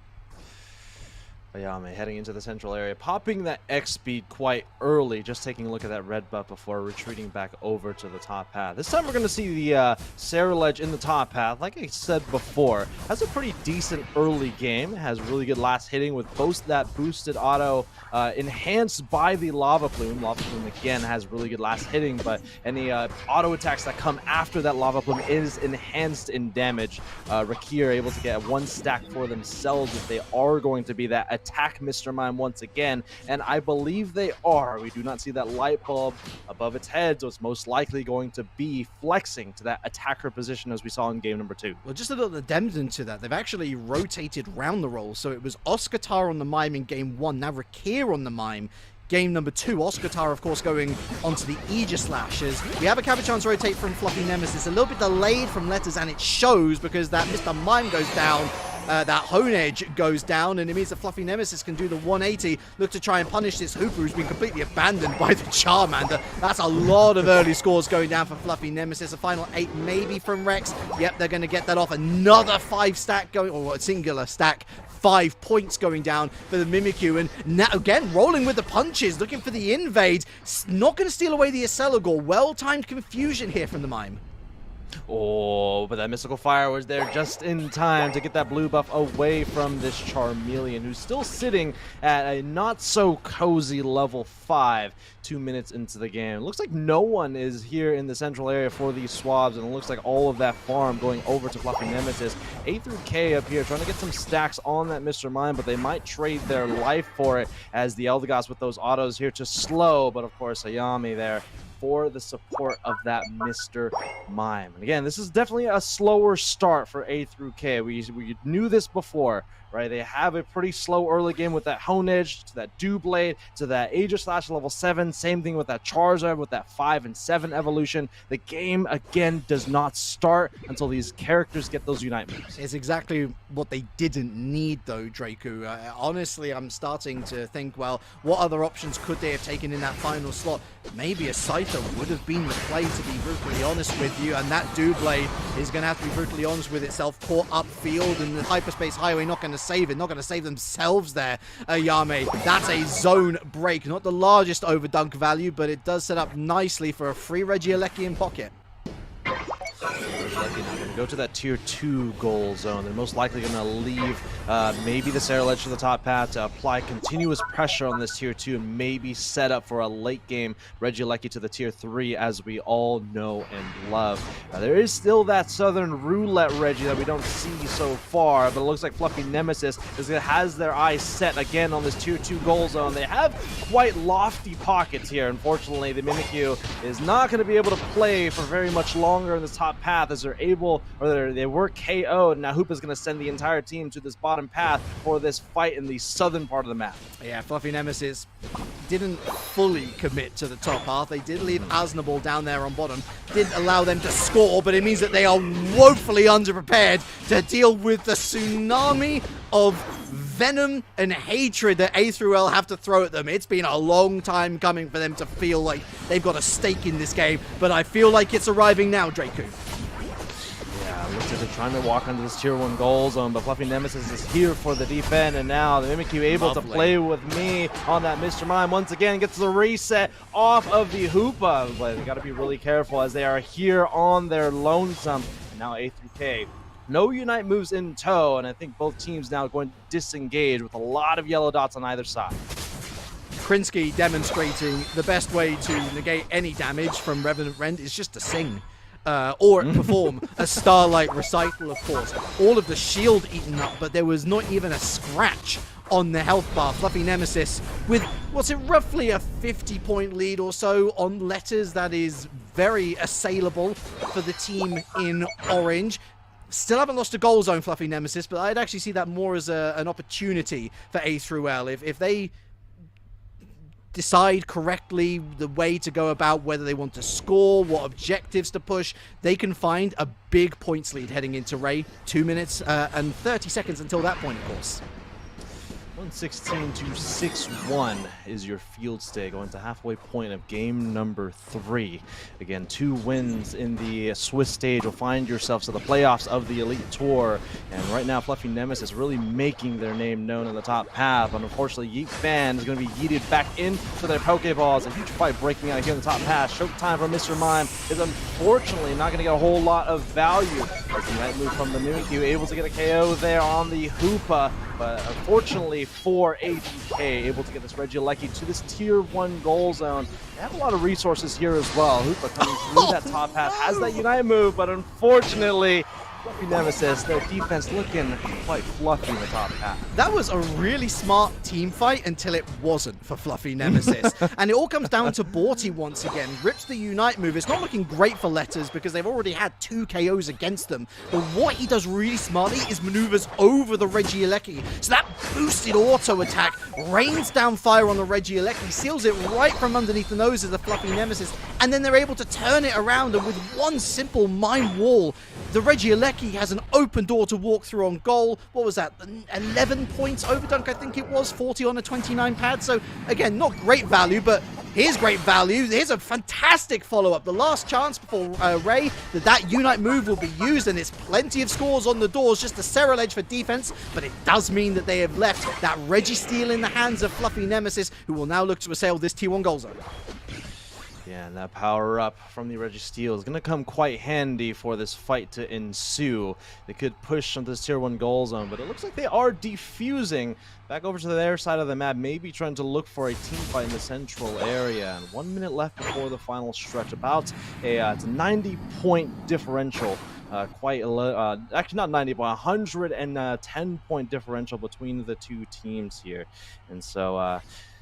Ayame heading into the central area, popping that X speed quite early, just taking a look at that red buff before retreating back over to the top path. This time we're going to see the Sarah Ledge in the top path. Like I said before, has a pretty decent early game, has really good last hitting with both that boosted auto enhanced by the Lava Plume. Lava Plume again has really good last hitting, but any auto attacks that come after that Lava Plume is enhanced in damage. Raki are able to get one stack for themselves if they are going to be that attack Mr. Mime once again, and I believe they are. We do not see that light bulb above its head, so it's most likely going to be flexing to that attacker position as we saw in game number 2. Well, just a little addendum to that, they've actually rotated round the role, so it was Oscar on the Mime in game 1, now Rakir on the Mime. Game number 2, Oscar, of course, going onto the Aegis Slashes. We have a Cabochance rotate from Fluffy Nemesis, a little bit delayed from Letters, and it shows because that Mr. Mime goes down. That Hone Edge goes down, and it means that Fluffy Nemesis can do the 180, look to try and punish this Hooper who's been completely abandoned by the Charmander. That's a lot of early scores going down for Fluffy Nemesis. A final 8 maybe from Rex. Yep, they're going to get that off. Another 5 stack going, or a singular stack. 5 points going down for the Mimikyu, and now again rolling with the punches, looking for the invade. Not going to steal away the Accelagor. Well-timed confusion here from the Mime. Oh, but that Mystical Fire was there just in time to get that blue buff away from this Charmeleon, who's still sitting at a not-so-cozy level 5, 2 minutes into the game. It looks like no one is here in the central area for these swabs, and it looks like all of that farm going over to Fluffy Nemesis. A through K up here trying to get some stacks on that Mr. Mime, but they might trade their life for it as the Eldegoss with those autos here to slow, but of course Ayame there for the support of that Mr. Mime. And again, this is definitely a slower start for A through K. We knew this before, right? They have a pretty slow early game with that Hone Edge, to that Doublade, to that Aegis Slash level 7. Same thing with that Charizard with that 5 and 7 evolution. The game, again, does not start until these characters get those Unite moves. It's exactly what they didn't need, though, Draku. Honestly, I'm starting to think, well, what other options could they have taken in that final slot? Maybe a Scyther would have been the play, to be brutally honest with you, and that Doublade is going to have to be brutally honest with itself, caught upfield, and the Hyperspace Highway not going to save it, not going to save themselves there, Ayame. That's a zone break, not the largest overdunk value, but it does set up nicely for a free Regieleki in pocket. Regieleki now going to go to that tier 2 goal zone. They're most likely going to leave maybe the Sarah Ledge to the top path to apply continuous pressure on this tier 2 and maybe set up for a late game Regieleki to the tier 3 as we all know and love. There is still that Southern Roulette Reggie that we don't see so far, but it looks like Fluffy Nemesis has their eyes set again on this tier 2 goal zone. They have quite lofty pockets here. Unfortunately, the Mimikyu is not going to be able to play for very much longer in this top path as they're able, or they were KO'd. Now Hoopa's going to send the entire team to this bottom path for this fight in the southern part of the map. Yeah, Fluffy Nemesis didn't fully commit to the top path. They did leave Asnabal down there on bottom. Didn't allow them to score, but it means that they are woefully underprepared to deal with the tsunami of venom and hatred that A through L have to throw at them. It's been a long time coming for them to feel like they've got a stake in this game, but I feel like it's arriving now, Draku. Yeah, looks like they're trying to walk onto this tier 1 goal zone, but Fluffy Nemesis is here for the defend, and now the Mimikyu able to play with me on that Mr. Mime. Once again, gets the reset off of the Hoopa, but they got to be really careful as they are here on their lonesome. And now A through K. No Unite moves in tow, and I think both teams now going to disengage with a lot of yellow dots on either side. Krinsky demonstrating the best way to negate any damage from Revenant Rend is just to sing. Or perform a Starlight Recital, of course. All of the shield eaten up, but there was not even a scratch on the health bar. Fluffy Nemesis with, what's it, roughly a 50-point lead or so on Letters. That is very assailable for the team in orange. Still haven't lost a goal zone, Fluffy Nemesis, but I'd actually see that more as an opportunity for A through L. If they decide correctly the way to go about whether they want to score, what objectives to push, they can find a big points lead heading into Ray. 2 minutes and 30 seconds until that point, of course. 116 to 6-1 is your field stay going to halfway point of game number 3. Again, 2 wins in the Swiss stage will find yourselves to the playoffs of the Elite Tour. And right now, Fluffy Nemesis really making their name known in the top half. But unfortunately, Yeet Fan is going to be yeeted back into their Pokeballs. A huge fight breaking out here in the top half. Showtime for Mr. Mime is unfortunately not going to get a whole lot of value. As the Night Move from the Mimikyu able to get a KO there on the Hoopa. But unfortunately for AGK, able to get this Regieleki to this tier 1 goal zone. They have a lot of resources here as well. Hoopa coming through that top half, has that Unite move, but unfortunately, Fluffy Nemesis, their defense looking quite fluffy in the top half. That was a really smart team fight until it wasn't for Fluffy Nemesis. And it all comes down to Borty once again. Rips the Unite move. It's not looking great for Letters because they've already had 2 KOs against them. But what he does really smartly is maneuvers over the Regieleki. So that boosted auto attack rains down fire on the Regieleki, seals it right from underneath the nose of the Fluffy Nemesis, and then they're able to turn it around, and with one simple Mime Wall, the Regieleki has an open door to walk through on goal. What was that? 11 points overdunk, I think it was. 40 on a 29 pad. So, again, not great value, but here's great value. Here's a fantastic follow-up. The last chance before Ray that Unite move will be used, and it's plenty of scores on the doors. Just a Serral Edge for defense, but it does mean that they have left that Registeel in the hands of Fluffy Nemesis, who will now look to assail this T1 goal zone. Yeah, and that power-up from the Registeel is going to come quite handy for this fight to ensue. They could push onto this tier 1 goal zone, but it looks like they are defusing back over to their side of the map, maybe trying to look for a team fight in the central area. And 1 minute left before the final stretch. About it's a 90-point differential. Actually not 90, but 110-point differential between the 2 teams here. And so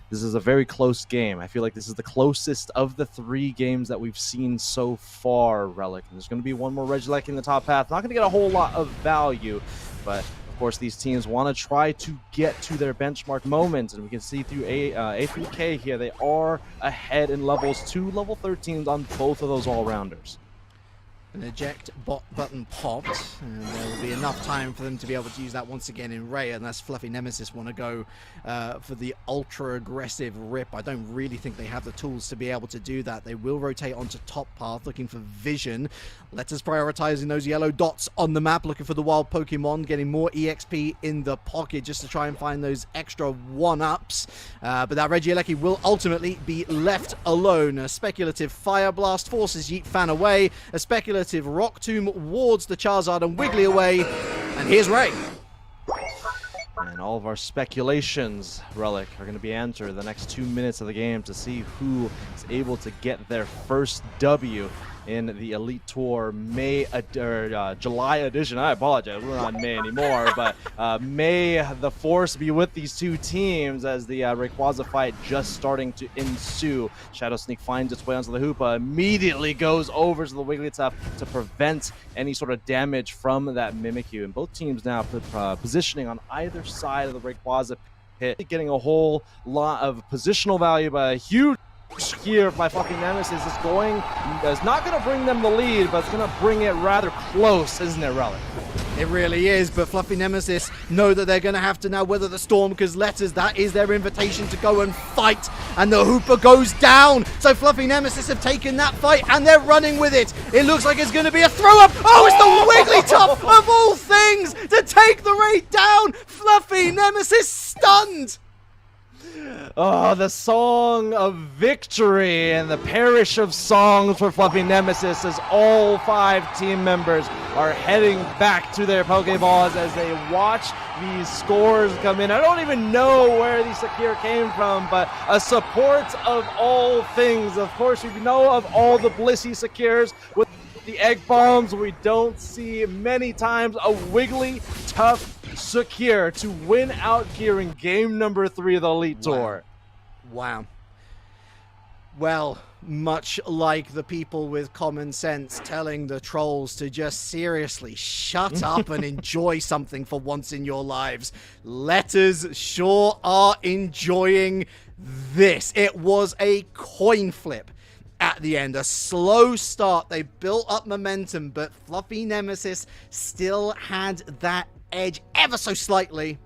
this is a very close game. I feel like this is the closest of the 3 games that we've seen so far, Relic. And there's going to be one more Regieleki in the top half. Not going to get a whole lot of value, but of course these teams want to try to get to their benchmark moments. And we can see through A3K here, they are ahead in levels 2, level 13s on both of those all-rounders. An eject bot button popped, and there will be enough time for them to be able to use that once again in Ray, unless Fluffy Nemesis want to go for the ultra-aggressive rip. I don't really think they have the tools to be able to do that. They will rotate onto top path, looking for vision. Letters prioritizing those yellow dots on the map, looking for the wild Pokemon, getting more EXP in the pocket just to try and find those extra 1-ups. But that Regieleki will ultimately be left alone. A speculative Fire Blast forces Yeet Fan away. A speculative Rock Tomb wards the Charizard and Wiggly away. And here's Ray. And all of our speculations, Relic, are going to be answered the next 2 minutes of the game to see who is able to get their first W in the Elite Tour July edition. I apologize, we're not in May anymore, but may the force be with these 2 teams as the Rayquaza fight just starting to ensue. Shadow Sneak finds its way onto the Hoopa, immediately goes over to the Wigglytuff to prevent any sort of damage from that Mimikyu. And both teams now positioning on either side of the Rayquaza pit, getting a whole lot of positional value by a huge here by Fluffy Nemesis is not going to bring them the lead, but it's going to bring it rather close, isn't it, Relic? It really is, but Fluffy Nemesis know that they're going to have to now weather the storm, because Letters, that is their invitation to go and fight, and the Hoopa goes down. So Fluffy Nemesis have taken that fight, and they're running with it. It looks like it's going to be a throw-up. Oh, it's the Wigglytuff of all things to take the raid down. Fluffy Nemesis stunned. Oh, the song of victory and the parish of songs for Fluffy Nemesis as all 5 team members are heading back to their Pokeballs as they watch these scores come in. I don't even know where these Sakir came from, but a support of all things. Of course, we know of all the Blissey Sakirs with the egg bombs. We don't see many times a Wigglytuff Sakir to win out here in game number 3 of the Elite Tour. Wow. Well, much like the people with common sense telling the trolls to just seriously shut up and enjoy something for once in your lives, Letters sure are enjoying this. It was a coin flip at the end. A slow start. They built up momentum, but Fluffy Nemesis still had that edge ever so slightly.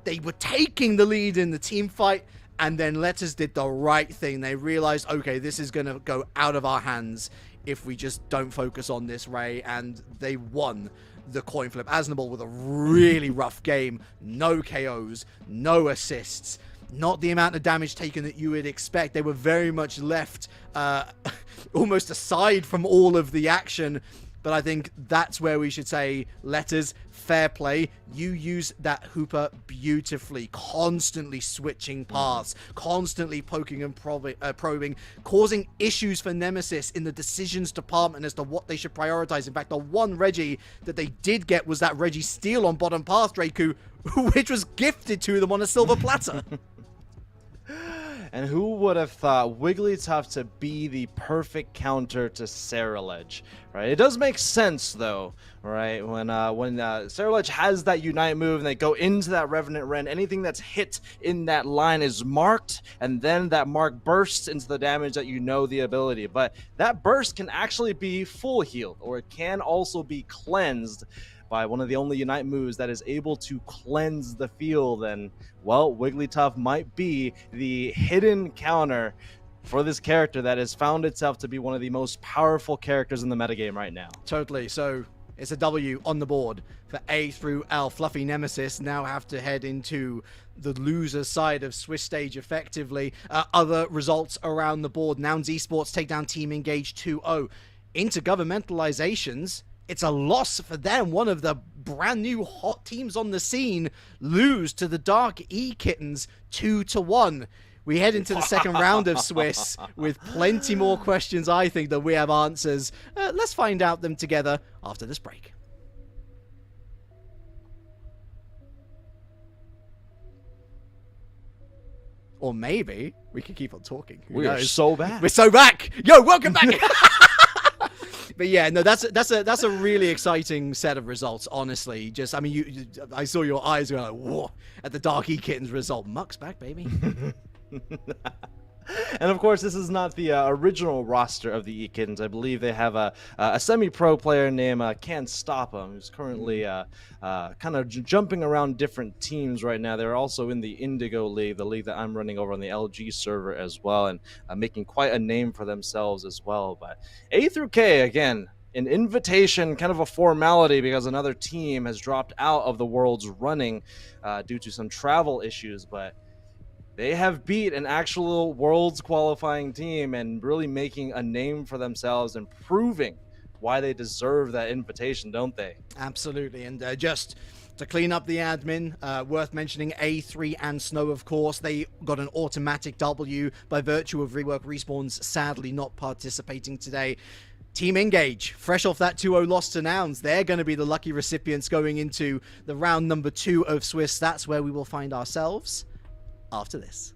They were taking the lead in the team fight, and then Letters did the right thing. They realized, okay, this is going to go out of our hands if we just don't focus on this, Ray, and they won the coin flip. Asnable with a really rough game. No KOs, no assists, not the amount of damage taken that you would expect. They were very much left almost aside from all of the action. But I think that's where we should say, Letters, fair play. You use that Hooper beautifully, constantly switching paths, constantly poking and probing, causing issues for Nemesis in the decisions department as to what they should prioritize. In fact, the one Reggie that they did get was that Reggie steal on bottom path, Draku, which was gifted to them on a silver platter. And who would have thought Wigglytuff to be the perfect counter to Ceruledge, right? It does make sense, though, right? When Ceruledge has that Unite move and they go into that Revenant Rend, anything that's hit in that line is marked, and then that mark bursts into the damage that you know the ability. But that burst can actually be full healed, or it can also be cleansed by one of the only Unite moves that is able to cleanse the field. And, well, Wigglytuff might be the hidden counter for this character that has found itself to be one of the most powerful characters in the metagame right now. Totally. So it's a W on the board for A through L. Fluffy Nemesis now have to head into the loser side of Swiss stage effectively. Other results around the board. Nouns Esports take down Team Engage 2-0. Intergovernmentalizations, it's a loss for them. One of the brand new hot teams on the scene lose to the Dark E Kittens 2-1. We head into the second round of Swiss with plenty more questions, I think, than we have answers. Let's find out them together after this break. Or maybe we can keep on talking. Who we knows? Are so back. We're so back. Yo, welcome back. But yeah, no, that's a really exciting set of results. Honestly, just I mean, I saw your eyes going like, whoa, at the Dark E Kittens result. Muck's back, baby. And of course, this is not the original roster of the E-Kittens. I believe they have a semi-pro player named Can't Stop 'Em, who's currently kind of jumping around different teams right now. They're also in the Indigo League, the league that I'm running over on the LG server as well, and making quite a name for themselves as well. But A through K, again, an invitation, kind of a formality, because another team has dropped out of the World's running due to some travel issues, but they have beat an actual Worlds qualifying team and really making a name for themselves and proving why they deserve that invitation, don't they? Absolutely. And just to clean up the admin, worth mentioning A3 and Snow, of course. They got an automatic W by virtue of Rework Respawn's sadly not participating today. Team Engage, fresh off that 2-0 loss to Nouns, they're going to be the lucky recipients going into the round number 2 of Swiss. That's where we will find ourselves after this.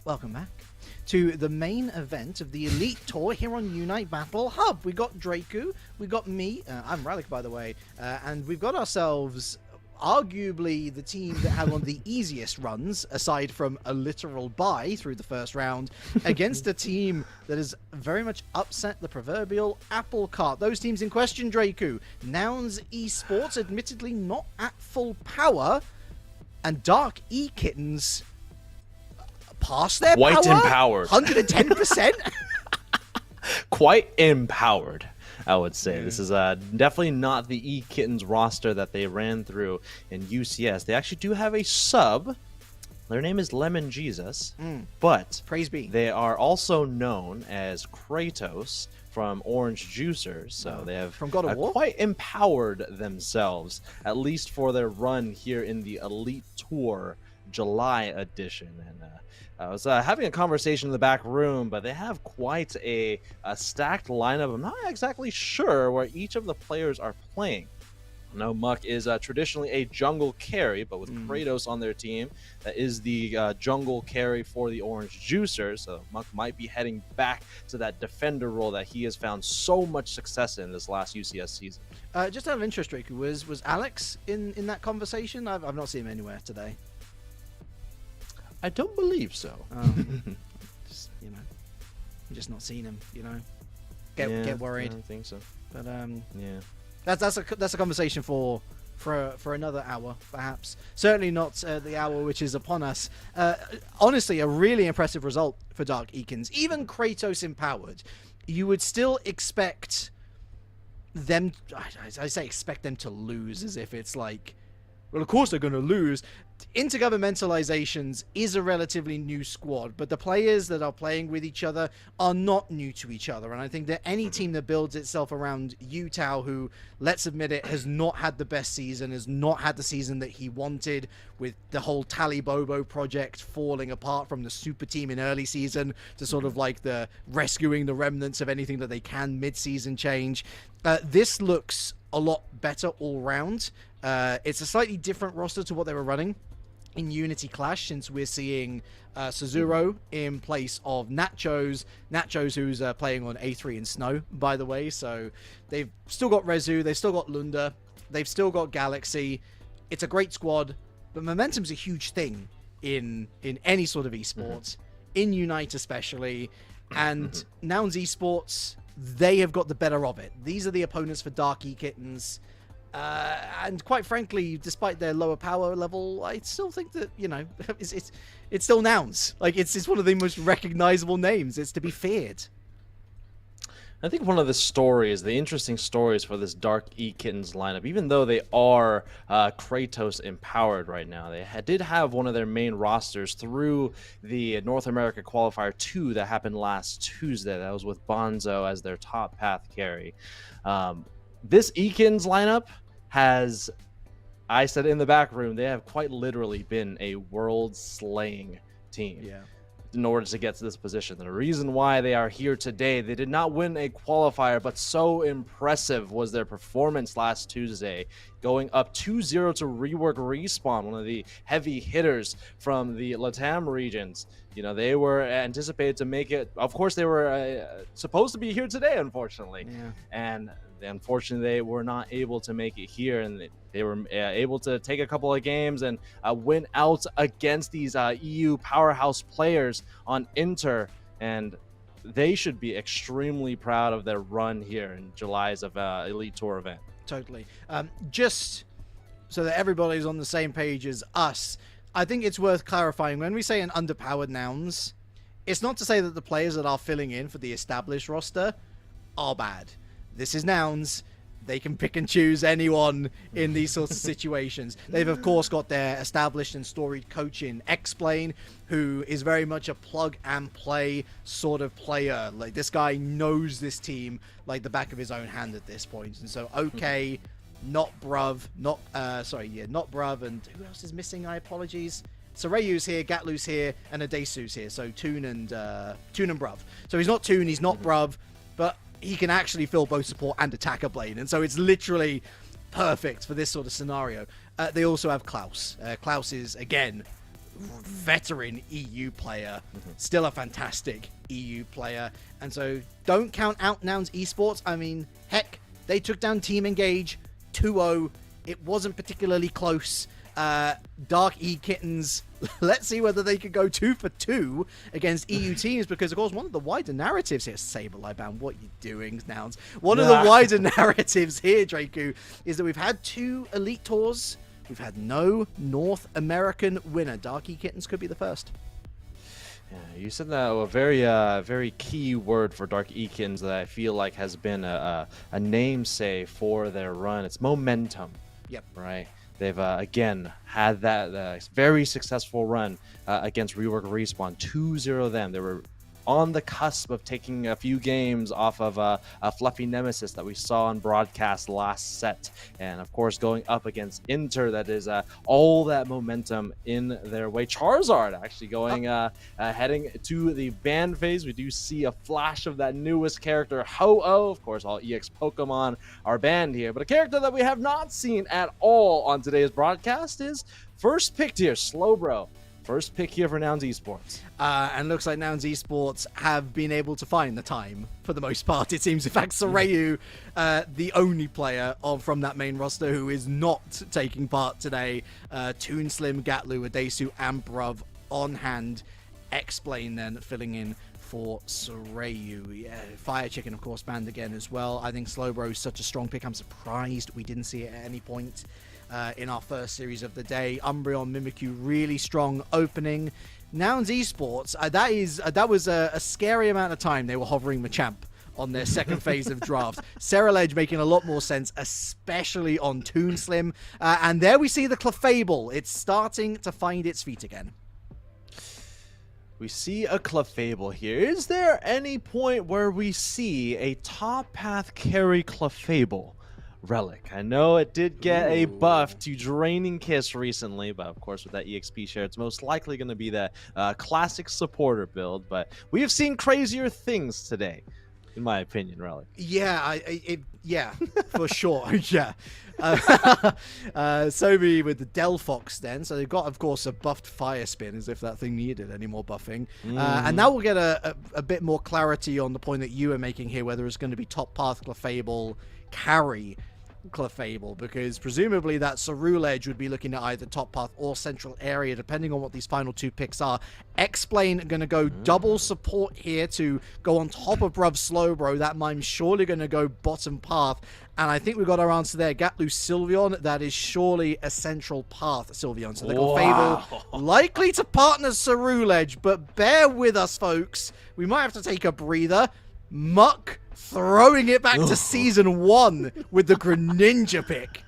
Welcome back to the main event of the Elite Tour here on Unite Battle Hub. We got Draku, we got me, I'm Ralik by the way, and we've got ourselves arguably the team that had one of the easiest runs, aside from a literal bye through the first round, against a team that has very much upset the proverbial apple cart. Those teams in question, Draku, Nouns Esports, admittedly not at full power, and Dark E-Kittens past their Quite power? empowered. 110%? Quite empowered, I would say. This is definitely not the E-Kittens roster that they ran through in UCS. They actually do have a sub. Their name is Lemon Jesus, but Praise be. they are also known as Kratos from Orange Juicers, so they have From God of War? quite empowered themselves, at least for their run here in the Elite Tour July edition. And I was having a conversation in the back room, but they have quite a stacked lineup. I'm not exactly sure where each of the players are playing. Now, Muck is traditionally a jungle carry, but with Kratos on their team, that is the jungle carry for the Orange Juicers. So Muck might be heading back to that defender role that he has found so much success in this last UCS season. Just out of interest, Draku, was Alex in that conversation? I've not seen him anywhere today. I don't believe so. Just, I'm just not seeing him. Get worried. I don't think so. But Yeah. that's a conversation for another hour, perhaps. Certainly not the hour which is upon us. Honestly, a really impressive result for Dark Eakins. Even Kratos empowered, you would still expect them. I say expect them to lose as if it's like, well, of course they're going to lose. Intergovernmentalizations is a relatively new squad, but the players that are playing with each other are not new to each other. And I think that any team that builds itself around Utah, who, let's admit it, has not had the best season, has not had the season that he wanted, with the whole Talibobo project falling apart from the super team in early season to sort of like the rescuing the remnants of anything that they can mid-season change. This looks a lot better all round. It's a slightly different roster to what they were running in Unity Clash, since we're seeing Suzuro in place of Nachos, who's playing on A3 in Snow, by the way. So they've still got Rezu, they've still got Lunda, they've still got Galaxy. It's a great squad, but momentum's a huge thing in any sort of esports, in Unite especially, and Nouns Esports, they have got the better of it. These are the opponents for Dark E-Kittens. And quite frankly, despite their lower power level, I still think that, it's still Nouns. Like, it's one of the most recognizable names. It's to be feared. I think one of the interesting stories for this Dark E-Kittens lineup, even though they are Kratos empowered right now, they did have one of their main rosters through the North America Qualifier 2 that happened last Tuesday. That was with Bonzo as their top path carry. This E-Kittens lineup has, I said in the back room, they have quite literally been a world-slaying team. Yeah. In order to get to this position. The reason why they are here today, they did not win a qualifier, but so impressive was their performance last Tuesday, going up 2-0 to Rework Respawn, one of the heavy hitters from the LATAM regions. They were anticipated to make it. Of course, they were supposed to be here today, unfortunately. Yeah. And unfortunately, they were not able to make it here, and they were able to take a couple of games and win out against these EU powerhouse players on Inter, and they should be extremely proud of their run here in July's Elite Tour event. Totally. Just so that everybody's on the same page as us, I think it's worth clarifying, when we say an underpowered Nouns, it's not to say that the players that are filling in for the established roster are bad. This is Nouns. They can pick and choose anyone in these sorts of situations. They've, of course, got their established and storied coach in X-Plane, who is very much a plug-and-play sort of player. Like, this guy knows this team like the back of his own hand at this point. And so, okay, not Bruv, not Bruv, and who else is missing? I apologies. So Rayu's here, Gatlu's here, and Adesu's here. So Toon and Bruv. So he's not Toon, he's not Bruv, but he can actually fill both support and attacker lane, and so it's literally perfect for this sort of scenario. They also have Klaus. Klaus is, again, veteran EU player, still a fantastic EU player. And so don't count out Nouns Esports. I mean, heck, they took down Team Engage 2-0. It wasn't particularly close. Dark E Kittens, let's see whether they could go 2 for 2 against EU teams, because of course one of the wider narratives here, Saberlight, what you doing, Nouns? One of the wider narratives here, Draku, is that we've had 2 Elite Tours. We've had no North American winner. Dark E Kittens could be the first. Yeah, you said that a very key word for Dark Eakins that I feel like has been a namesake for their run. It's momentum. Yep. Right. They've again had that very successful run against Rework Respawn, 2-0 them. They were on the cusp of taking a few games off of a Fluffy Nemesis that we saw on broadcast last set. And of course, going up against Inter, that is all that momentum in their way. Charizard actually going heading to the ban phase. We do see a flash of that newest character, Ho-Oh. Of course, all EX Pokemon are banned here. But a character that we have not seen at all on today's broadcast is first picked here, Slowbro. First pick here for Nouns Esports. And looks like Nouns Esports have been able to find the time for the most part. It seems, in fact, Sorayu, the only player from that main roster who is not taking part today. Toon Slim, Gatlu, Adesu, and Bruv on hand. X-Plane then filling in for Sorayu. Yeah, Fire Chicken, of course, banned again as well. I think Slowbro is such a strong pick. I'm surprised we didn't see it at any point in our first series of the day. Umbreon, Mimikyu, really strong opening. Nouns Esports, that was a scary amount of time they were hovering Machamp on their second phase of drafts. Ceruledge making a lot more sense, especially on Toon Slim. And there we see the Clefable. It's starting to find its feet again. We see a Clefable here. Is there any point where we see a top path carry Clefable relic? I know it did get a buff to Draining Kiss recently, but of course with that EXP share, it's most likely going to be that classic supporter build. But we have seen crazier things today, in my opinion, Relic. Yeah, yeah, for sure. Yeah. Sobi with the Delphox then. So they've got, of course, a buffed Fire Spin, as if that thing needed any more buffing. And now we'll get a bit more clarity on the point that you were making here, whether it's going to be top path Clefable, carry Clefable, because presumably that Ceruledge would be looking at either top path or central area, depending on what these final 2 picks are. X-Plane going to go double support here to go on top of Bruv Slowbro. That mime's surely going to go bottom path. And I think we got our answer there. Gatlu Sylveon, that is surely a central path Sylveon. So the Clefable likely to partner Ceruledge, but bear with us, folks. We might have to take a breather. Muck throwing it back to Season 1 with the Greninja pick.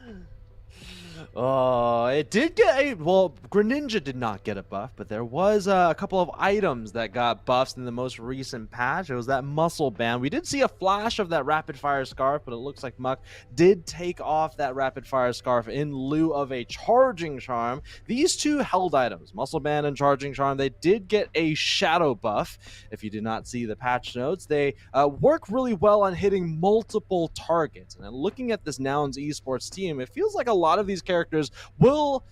It did get a... Well, Greninja did not get a buff, but there was a couple of items that got buffs in the most recent patch. It was that muscle band. We did see a flash of that rapid fire scarf, but it looks like Muck did take off that rapid fire scarf in lieu of a charging charm. These 2 held items, muscle band and charging charm, they did get a shadow buff. If you did not see the patch notes, they work really well on hitting multiple targets. And looking at this Nouns Esports team, it feels like a lot of these characters will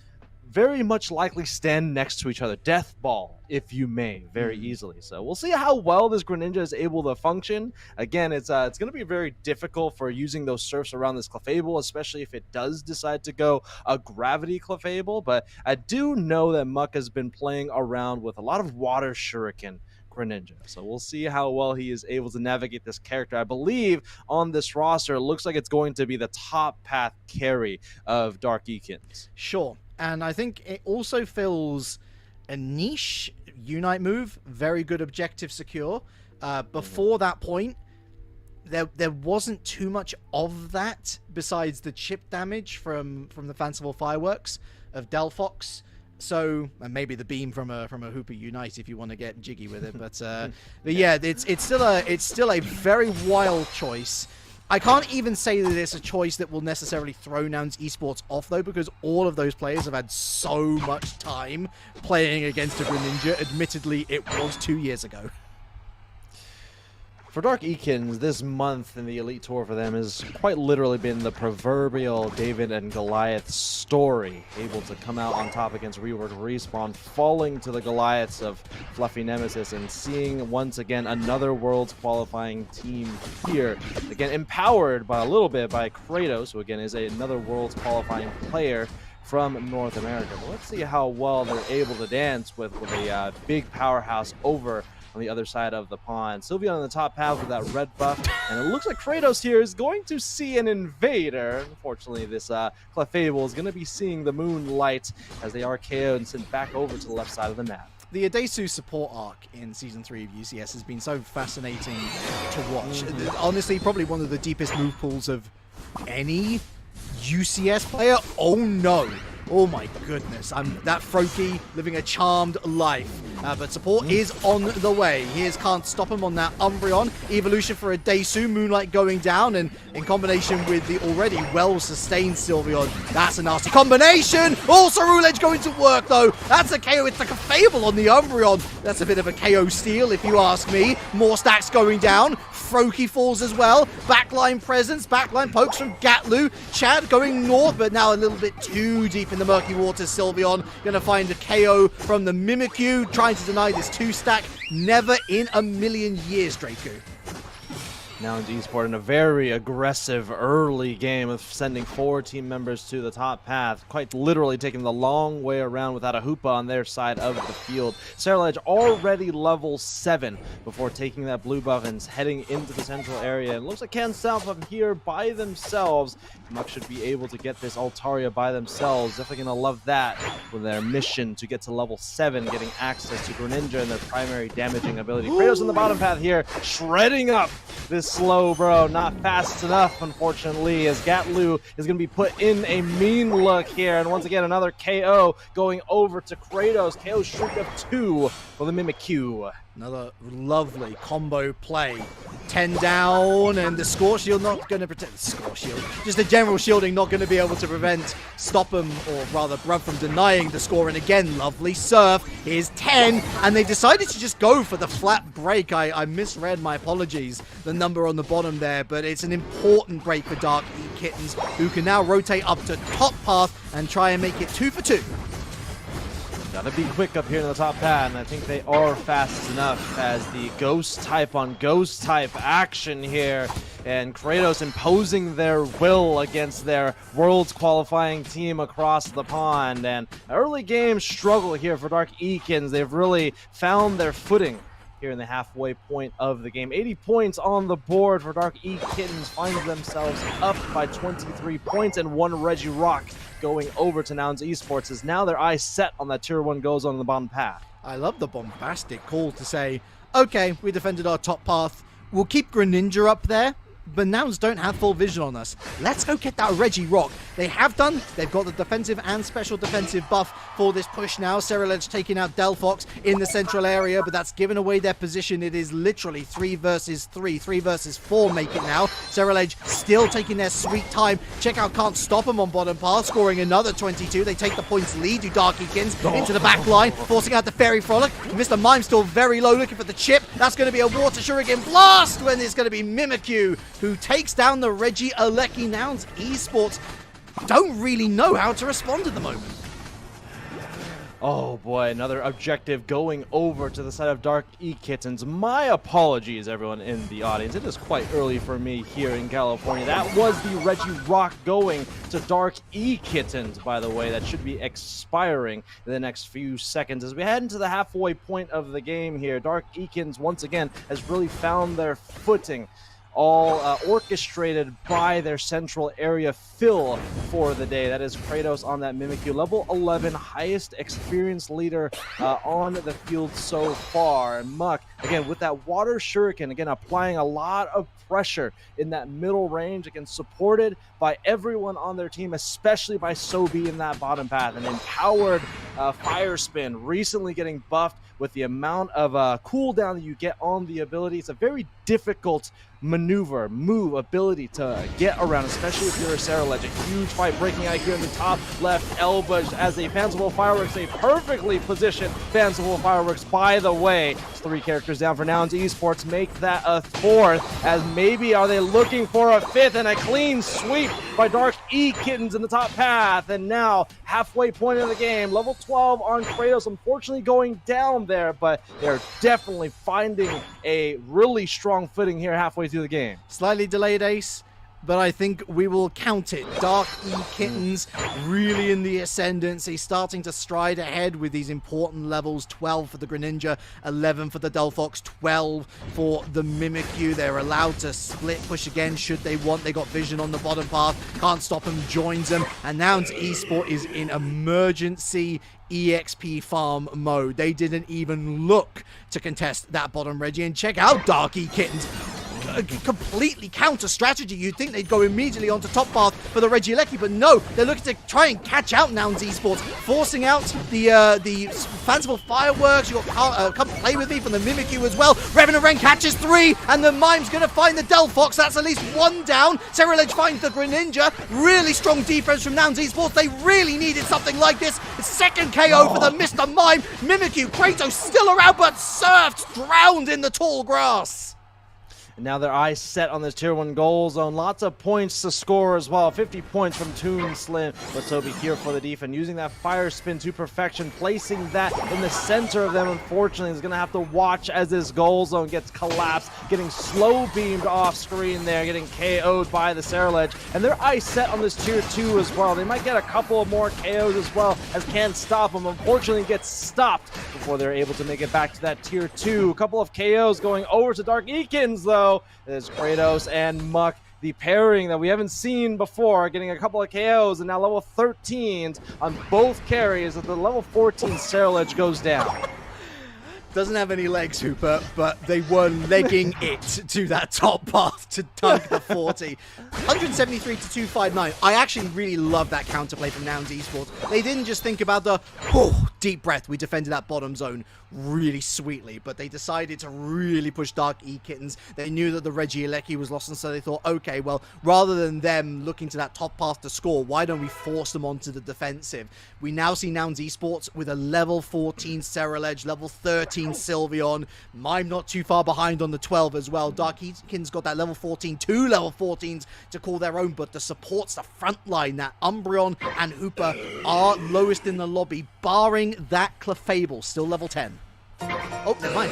very much likely stand next to each other. Death ball, if you may, very easily. So we'll see how well this Greninja is able to function. Again, it's going to be very difficult for using those surfs around this Clefable, especially if it does decide to go a gravity Clefable. But I do know that Muck has been playing around with a lot of water shuriken Greninja. So we'll see how well he is able to navigate this character. I believe on this roster, it looks like it's going to be the top path carry of Dark Eakins. Sure. And I think it also fills a niche Unite move. Very good objective secure. Before that point, there wasn't too much of that besides the chip damage from the Fanciful Fireworks of Delphox. So, and maybe the beam from a Hooper Unite if you want to get jiggy with it, but yeah, it's still a very wild choice. I can't even say that it's a choice that will necessarily throw Nouns Esports off though, because all of those players have had so much time playing against a Greninja. Admittedly, it was 2 years ago. For Dark Eakins, this month in the Elite Tour for them has quite literally been the proverbial David and Goliath story. Able to come out on top against Rework Respawn, falling to the Goliaths of Fluffy Nemesis, and seeing once again another Worlds qualifying team here. Again, empowered by a little bit by Kratos, who again is another Worlds qualifying player from North America. But let's see how well they're able to dance with a big powerhouse over on the other side of the pond. Sylveon on the top path with that red buff, and it looks like Kratos here is going to see an invader. Unfortunately, this Clefable is going to be seeing the moonlight as they are KO'd and sent back over to the left side of the map. The Adesu support arc in Season 3 of UCS has been so fascinating to watch. Honestly, probably one of the deepest move pools of any UCS player. Oh no. Oh my goodness, that Froakie living a charmed life. But support is on the way. Here's can't stop him on that Umbreon. Evolution for Adesu, Moonlight going down, and in combination with the already well-sustained Sylveon, that's a nasty combination! Also, Rule Edge going to work though. That's a KO. It's like a Fable on the Umbreon. That's a bit of a KO steal if you ask me. More stacks going down. Froakie falls as well. Backline presence, backline pokes from Gatlu. Chad going north, but now a little bit too deep in the murky waters. Sylveon gonna find a KO from the Mimikyu, trying to deny this 2-stack. Never in a million years, Draco. Now into Esport in a very aggressive early game of sending 4 team members to the top path, quite literally taking the long way around without a Hoopa on their side of the field. Ceruledge already level 7 before taking that blue buff and heading into the central area. It looks like Can South up here by themselves. Muk should be able to get this Altaria by themselves. Definitely going to love that with their mission to get to level 7, getting access to Greninja and their primary damaging ability. Kratos on the bottom path here, shredding up this slow bro, not fast enough unfortunately, as Gatlu is going to be put in a mean look here, and once again another KO going over to Kratos. KO Shriek of 2 for the Mimikyu. Another lovely combo play. 10 down, and the Scorch Shield not going to protect the Scorch Shield. Just the general shielding not going to be able to stop him, or rather Brub from denying the score. And again, lovely Surf. Here's 10, and they decided to just go for the flat break. I misread, my apologies, the number on the bottom there, but it's an important break for Dark Kittens, who can now rotate up to top path and try and make it 2 for 2. Gotta be quick up here in the top path, and I think they are fast enough as the ghost type on ghost type action here, and Kratos imposing their will against their Worlds qualifying team across the pond. And early game struggle here for Dark Eakins. They've really found their footing here in the halfway point of the game. 80 points on the board for Dark Kittens, finds themselves up by 23 points, and one Regirock going over to Nouns Esports, as now their eyes set on that tier 1 goes on the bottom path. I love the bombastic call to say, okay, we defended our top path, we'll keep Greninja up there, but Nouns don't have full vision on us. Let's go get that Regirock. They have done. They've got the defensive and special defensive buff for this push now. Ceruledge taking out Delphox in the central area, but that's given away their position. It is literally 3 versus 3 versus 4 make it now. Ceruledge still taking their sweet time. Check out can't stop them on bottom path, scoring another 22. They take the points lead to Dark Eakins into the back line, forcing out the Fairy Frolic. Mr. Mime still very low, looking for the chip. That's going to be a Water Shuriken Blast when it's going to be Mimikyu, who takes down the Reggie Alecki. Nouns Esports don't really know how to respond at the moment. Oh boy, another objective going over to the side of Dark Kittens. My apologies, everyone in the audience. It is quite early for me here in California. That was the Regirock going to Dark Kittens, by the way. That should be expiring in the next few seconds. As we head into the halfway point of the game here, Dark Kittens, once again, has really found their footing, all orchestrated by their central area fill for the day. That is Kratos on that Mimikyu, level 11, highest experience leader on the field so far. And Muk, again, with that Water Shuriken, again, applying a lot of pressure in that middle range, again, supported by everyone on their team, especially by Sobi in that bottom path. An empowered Fire Spin, recently getting buffed with the amount of cooldown that you get on the ability. It's a very difficult maneuver, move, ability to get around, especially if you're a Cereledge. A huge fight breaking out here in the top left elbow as a Fanciful Fireworks, a perfectly positioned Fanciful Fireworks, by the way. It's 3 characters down for Nouns Esports, make that a 4th, as maybe are they looking for a 5th, and a clean sweep by Dark E Kittens in the top path. And now halfway point of the game, level 12 on Kratos, unfortunately going down there, but they're definitely finding a really strong footing here halfway through the game. Slightly delayed ace, but I think we will count it. Dark E Kittens really in the ascendancy, starting to stride ahead with these important levels. 12 for the Greninja, 11 for the Delphox, 12 for the Mimikyu. They're allowed to split push again should they want. They got vision on the bottom path, can't stop him, joins them, and now Esport is in emergency EXP farm mode. They didn't even look to contest that bottom Reggie, and check out Dark E Kittens. A completely counter strategy. You'd think they'd go immediately onto top path for the Regieleki, but no, they're looking to try and catch out Nouns Esports, forcing out the Fanciful Fireworks. You got Come Play With Me from the Mimikyu as well. Revenant Ren catches 3, and the Mime's gonna find the Delphox. That's at least 1 down. Cereledge finds the Greninja. Really strong defense from Nouns Esports. They really needed something like this. Second KO for the Mr. Mime. Mimikyu, Kratos still around, but surfed, drowned in the tall grass. And now their eyes set on this tier 1 goal zone. Lots of points to score as well. 50 points from Toon Slim. But Toby here for the defense, using that fire spin to perfection, placing that in the center of them. Unfortunately, is going to have to watch as this goal zone gets collapsed, getting slow beamed off screen there, getting KO'd by the Cereledge. And their eyes set on this tier 2 as well. They might get a couple of more KOs as well, as can't stop them. Unfortunately, gets stopped before they're able to make it back to that tier 2. A couple of KOs going over to Dark Ekins, though. There's Kratos and Muck, the pairing that we haven't seen before, getting a couple of KOs, and now level 13s on both carries as the level 14 Cereledge goes down. Doesn't have any legs, Hooper, but they were legging it to that top path to dunk the 40. 173 to 259. I actually really love that counterplay from Nouns Esports. They didn't just think about the, deep breath, we defended that bottom zone really sweetly, but they decided to really push Dark E Kittens. They knew that the Regieleki was lost, and so they thought, okay, well, rather than them looking to that top path to score, why don't we force them onto the defensive? We now see Nouns Esports with a level 14 Cereledge, level 13 Sylveon, Mime not too far behind on the 12 as well. Dark E Kittens got that level 14, 2 level 14s to call their own, but the supports, the front line, that Umbreon and Hooper are lowest in the lobby, barring that Clefable, still level 10. Oh, never mind.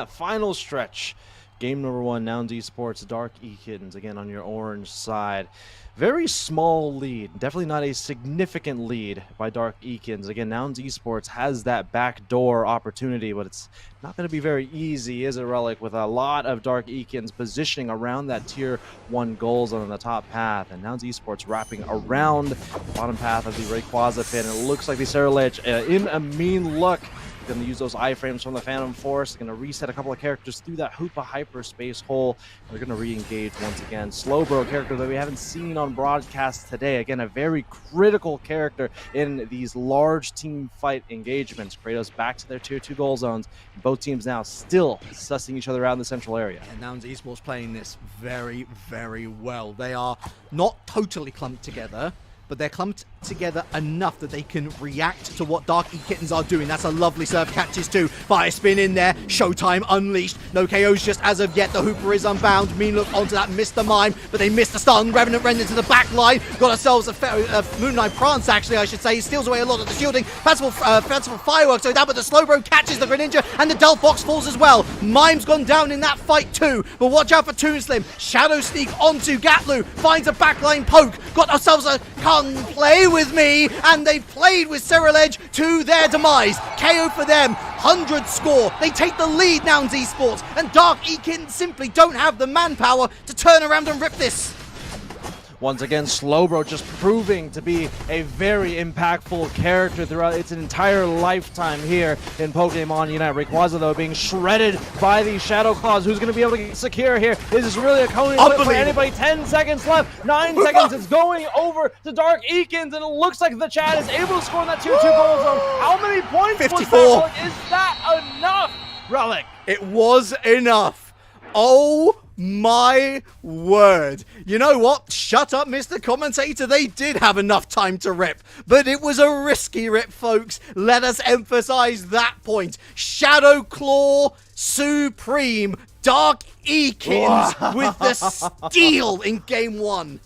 Final stretch. Game number 1, Nouns Esports, Dark E Kittens, again on your orange side. Very small lead, definitely not a significant lead by Dark E Kittens. Again, Nouns Esports has that backdoor opportunity, but it's not going to be very easy, is it, Relic, with a lot of Dark E Kittens positioning around that tier 1 goal zone on the top path, and Nouns Esports wrapping around the bottom path of the Rayquaza pin. It looks like the Cereledge in a mean look. Going to use those iframes from the Phantom Force. Going to reset a couple of characters through that Hoopa hyperspace hole. They're going to re-engage once again. Slowbro, character that we haven't seen on broadcast today. Again, a very critical character in these large team fight engagements. Kratos back to their tier 2 goal zones. Both teams now still sussing each other out in the central area. And Nouns Esports playing this very, very well. They are not totally clumped together, but they're clumped together enough that they can react to what Dark E Kittens are doing. That's a lovely serve, catches 2. Fire spin in there, Showtime unleashed. No KOs just as of yet. The Hooper is unbound. Mean look onto that Mr. Mime, but they missed the stun. Revenant Ren into the back line. Got ourselves a Moonlight Prance, actually, I should say. He steals away a lot of the shielding. Fanciful Fireworks go down, but the Slowbro catches the Greninja, and the Delphox falls as well. Mime's gone down in that fight too, but watch out for Toon Slim. Shadow Sneak onto Gatlu, finds a backline poke. Got ourselves a Come Play With Me, and they've played with Cereledge to their demise. KO for them, 100 score. They take the lead, Nouns Esports, and Dark E Kittens simply don't have the manpower to turn around and rip this. Once again, Slowbro just proving to be a very impactful character throughout its entire lifetime here in Pokemon Unite. Rayquaza, though, being shredded by the Shadow Claws. Who's going to be able to get secure here? Is this really a Coney flip for anybody? 10 seconds left. 9 seconds. It's going over to Dark Eakins, and it looks like the Chad is able to score in that tier 2 goal zone. How many points 54. was that, Relic? Is that enough, Relic? It was enough. Oh my word. You know what? Shut up, Mr. Commentator. They did have enough time to rip, but it was a risky rip, folks. Let us emphasize that point. Shadow Claw Supreme. Dark Eakins with the steal in game 1.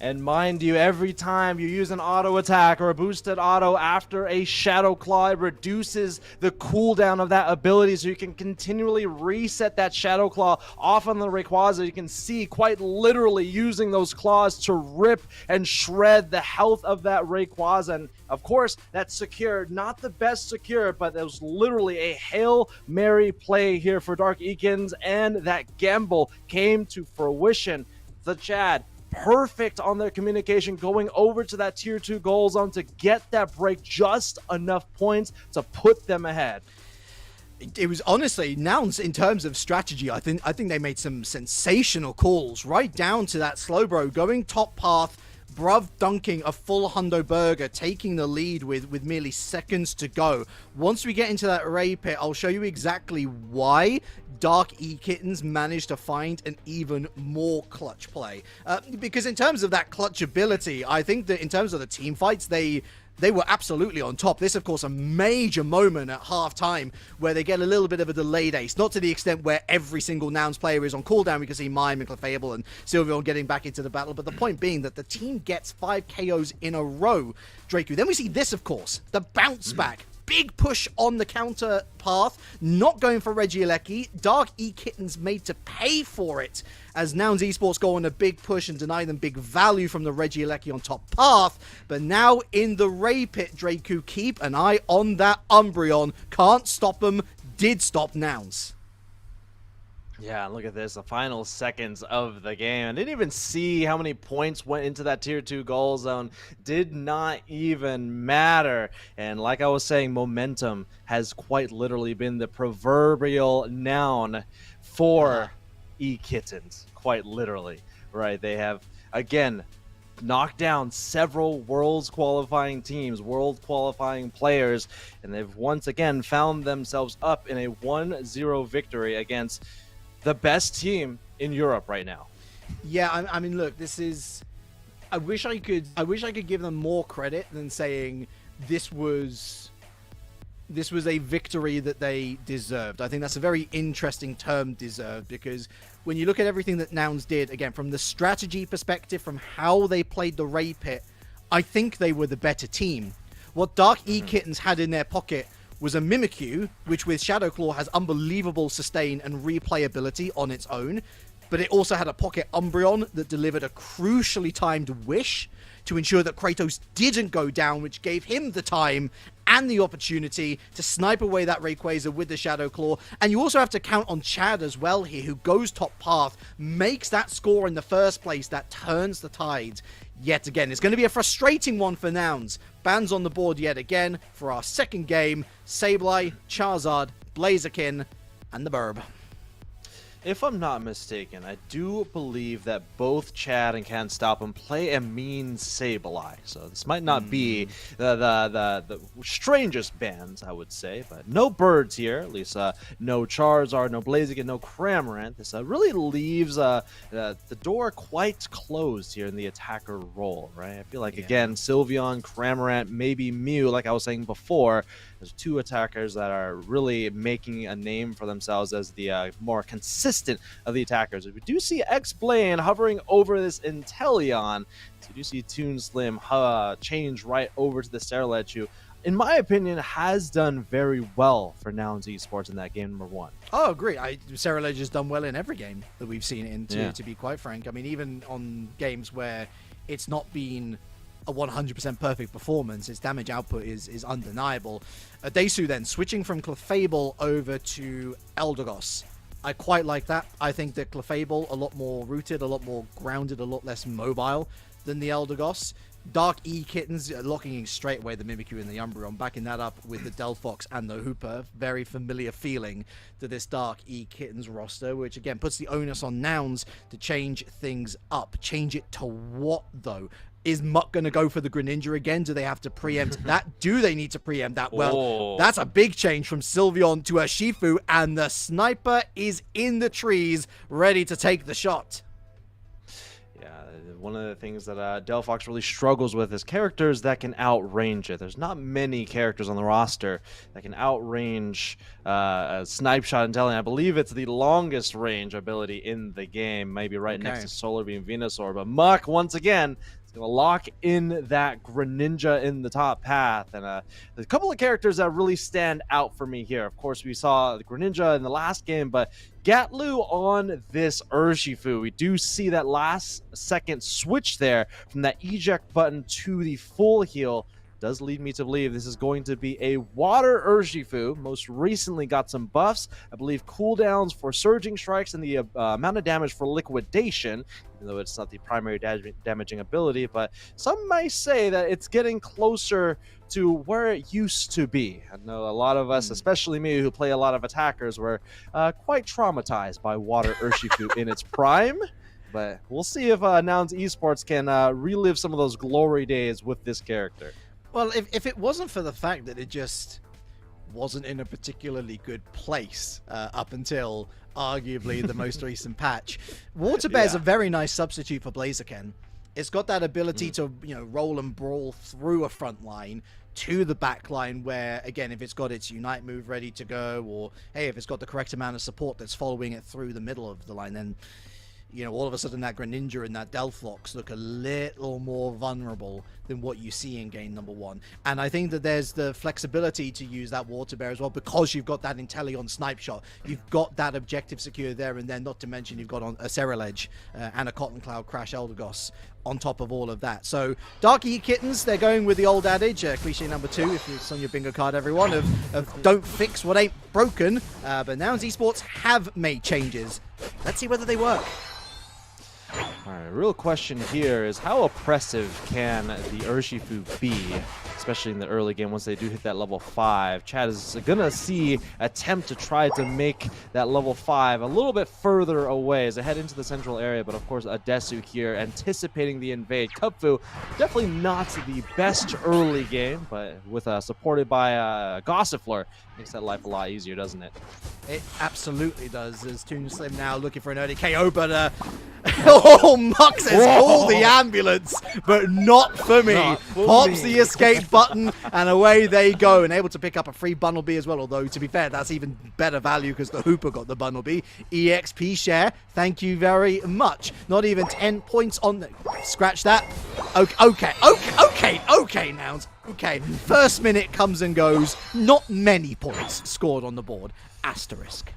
And mind you, every time you use an auto attack or a boosted auto after a Shadow Claw, it reduces the cooldown of that ability, so you can continually reset that Shadow Claw off on the Rayquaza. You can see quite literally using those claws to rip and shred the health of that Rayquaza. And of course, that's secure, not the best secure, but it was literally a Hail Mary play here for Dark Eakins, and that gamble came to fruition. The Chad, perfect on their communication, going over to that tier 2 goal zone to get that break, just enough points to put them ahead. It was honestly, Nouns, in terms of strategy, I think they made some sensational calls, right down to that Slowbro going top path, Bruv dunking a full Hundo Burger, taking the lead with merely seconds to go. Once we get into that Ray Pit, I'll show you exactly why Dark Eakins managed to find an even more clutch play. Because in terms of that clutch ability, I think that in terms of the team fights, they were absolutely on top. This, of course, a major moment at halftime where they get a little bit of a delayed ace. Not to the extent where every single Nouns player is on cooldown. We can see Mime and Clefable and Sylveon getting back into the battle. But the point being that the team gets 5 KOs in a row, Dracu. Then we see this, of course, the bounce back. Big push on the counter path, not going for Regieleki. Dark Eakins made to pay for it as Nouns Esports go on a big push and deny them big value from the Regieleki on top path. But now in the Ray Pit, Dracu, keep an eye on that Umbreon. Can't stop them, did stop Nouns. Yeah, look at this, the final seconds of the game. I didn't even see how many points went into that tier 2 goal zone. Did not even matter. And like I was saying, momentum has quite literally been the proverbial noun for E-Kittens. Quite literally, right? They have, again, knocked down several Worlds qualifying teams, World qualifying players, and they've once again found themselves up in a 1-0 victory against the best team in Europe right now. Yeah, I mean, look, this is. I wish I could give them more credit than saying this was a victory that they deserved. I think that's a very interesting term, deserved, because when you look at everything that Nouns did, again, from the strategy perspective, from how they played the Ray Pit, I think they were the better team. What Dark E-Kittens had in their pocket was a Mimikyu, which with Shadow Claw has unbelievable sustain and replayability on its own, but it also had a pocket Umbreon that delivered a crucially timed wish to ensure that Kratos didn't go down, which gave him the time and the opportunity to snipe away that Rayquaza with the Shadow Claw. And you also have to count on Chad as well here, who goes top path, makes that score in the first place that turns the tide. Yet again, it's going to be a frustrating one for Nouns. Bans on the board yet again for our second game. Sableye, Charizard, Blaziken, and the Burb. If I'm not mistaken, I do believe that both Chad and Can't Stop Him play a mean Sableye. So this might not be the strangest bans, I would say, but no birds here. At least no Charizard, no Blaziken, no Cramorant. This really leaves the door quite closed here in the attacker role, right? I feel like, again, Sylveon, Cramorant, maybe Mew, like I was saying before, there's 2 attackers that are really making a name for themselves as the more consistent of the attackers. We do see X-Blaine hovering over this Inteleon. So you do see Toon Slim change right over to the Sterilege, who, in my opinion, has done very well for Nouns Esports in that game number 1. Oh, agree. Sterilege has done well in every game that we've seen it in, to be quite frank. I mean, even on games where it's not been a 100% perfect performance, its damage output is undeniable. Desu then switching from Clefable over to Eldegoss. I quite like that. I think that Clefable a lot more rooted, a lot more grounded, a lot less mobile than the Eldegoss. Dark E Kittens locking in straight away the Mimikyu and the Umbreon, backing that up with the Delphox and the Hooper. Very familiar feeling to this Dark E Kittens roster, which again puts the onus on Nouns to change things up. Change it to what though? Is Muck going to go for the Greninja again? Do they have to preempt that? Do they need to preempt that? Well, that's a big change from Sylveon to Urshifu, and the Sniper is in the trees, ready to take the shot. One of the things that Delphox really struggles with is characters that can outrange it. There's not many characters on the roster that can outrange a Snipe Shot Inteleon. I believe it's the longest range ability in the game, maybe right next to Solar Beam Venusaur. But Muck, once again, is going to lock in that Greninja in the top path. And there's a couple of characters that really stand out for me here. Of course, we saw the Greninja in the last game, but Gatlu on this Urshifu. We do see that last second switch there from that eject button to the full heal. Does lead me to believe this is going to be a water Urshifu. Most recently got some buffs. I believe cooldowns for surging strikes and the amount of damage for liquidation, even though it's not the primary damaging ability. But some might say that it's getting closer to where it used to be. I know a lot of us, especially me, who play a lot of attackers, were quite traumatized by water Urshifu in its prime. But we'll see if Nouns Esports can relive some of those glory days with this character. Well, if it wasn't for the fact that it just wasn't in a particularly good place up until arguably the most recent patch, Water Bear's a very nice substitute for Blaziken. It's got that ability to, roll and brawl through a front line to the back line where, again, if it's got its Unite move ready to go, or, hey, if it's got the correct amount of support that's following it through the middle of the line, then all of a sudden that Greninja and that Delphox look a little more vulnerable than what you see in game number 1. And I think that there's the flexibility to use that Water Bear as well, because you've got that Inteleon Snipe Shot. You've got that objective secure there, and then not to mention you've got on a Ceruledge and a Cotton Cloud Crash Eldegoss on top of all of that. So Dark E Kittens, they're going with the old adage, cliche number 2, if it's on your bingo card, everyone, of don't fix what ain't broken. But Nouns Esports have made changes. Let's see whether they work. All right, real question here is how oppressive can the Urshifu be, especially in the early game once they do hit that level 5. Chad is gonna see attempt to try to make that level 5 a little bit further away as they head into the central area, but of course Adesu here anticipating the invade. Kupfu, definitely not the best early game, but with supported by Gossifleur, makes that life a lot easier, doesn't it? It absolutely does. As Toon Slim now looking for an early KO, but oh, Muck says call the ambulance, but not for me. Pops the escape button, and away they go, and able to pick up a free Bunnelby as well, although to be fair, that's even better value because the Hooper got the Bunnelby. EXP share, thank you very much. Not even 10 points on the... Scratch that. Okay, Nouns. Okay, first minute comes and goes. Not many points scored on the board. Asterisk.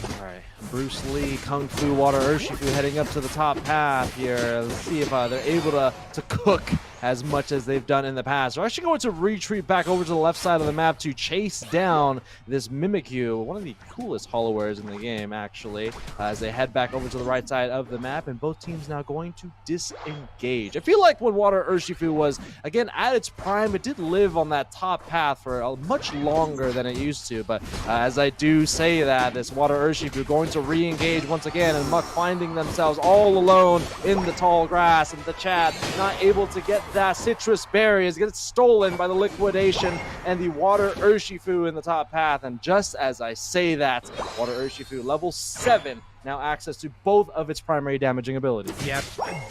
All right, Bruce Lee, Kung Fu Water Urshifu heading up to the top path here. Let's see if they're able to cook as much as they've done in the past. They're actually going to retreat back over to the left side of the map to chase down this Mimikyu, one of the coolest Hollowares in the game, actually, as they head back over to the right side of the map, and both teams now going to disengage. I feel like when Water Urshifu was, again, at its prime, it did live on that top path for much longer than it used to, but as I do say that, this Water Urshifu going to re-engage once again, and Muck finding themselves all alone in the tall grass, and the Chad not able to get that Citrus Berry as it gets stolen by the liquidation and the Water Urshifu in the top path. And just as I say that, Water Urshifu level 7, now access to both of its primary damaging abilities. Yep,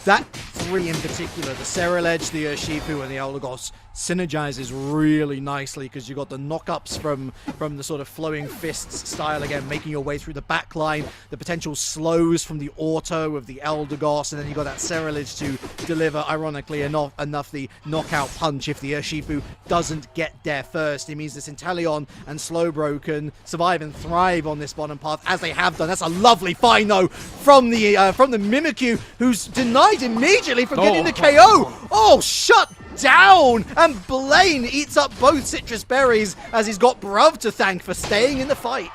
that 3 in particular, the Ceruledge, the Urshifu, and the Eldegoss, synergizes really nicely because you got the knockups from the sort of flowing fists style, again, making your way through the back line, the potential slows from the auto of the Eldegoss, and then you got that Ceruledge to deliver, ironically enough, the knockout punch if the Urshifu doesn't get there first. It means this Inteleon and Slowbro can survive and thrive on this bottom path, as they have done. That's a lovely find, though, from the Mimikyu, who's denied immediately from getting the KO. Oh, shut down! And Blaine eats up both Citrus Berries as he's got Bruv to thank for staying in the fight.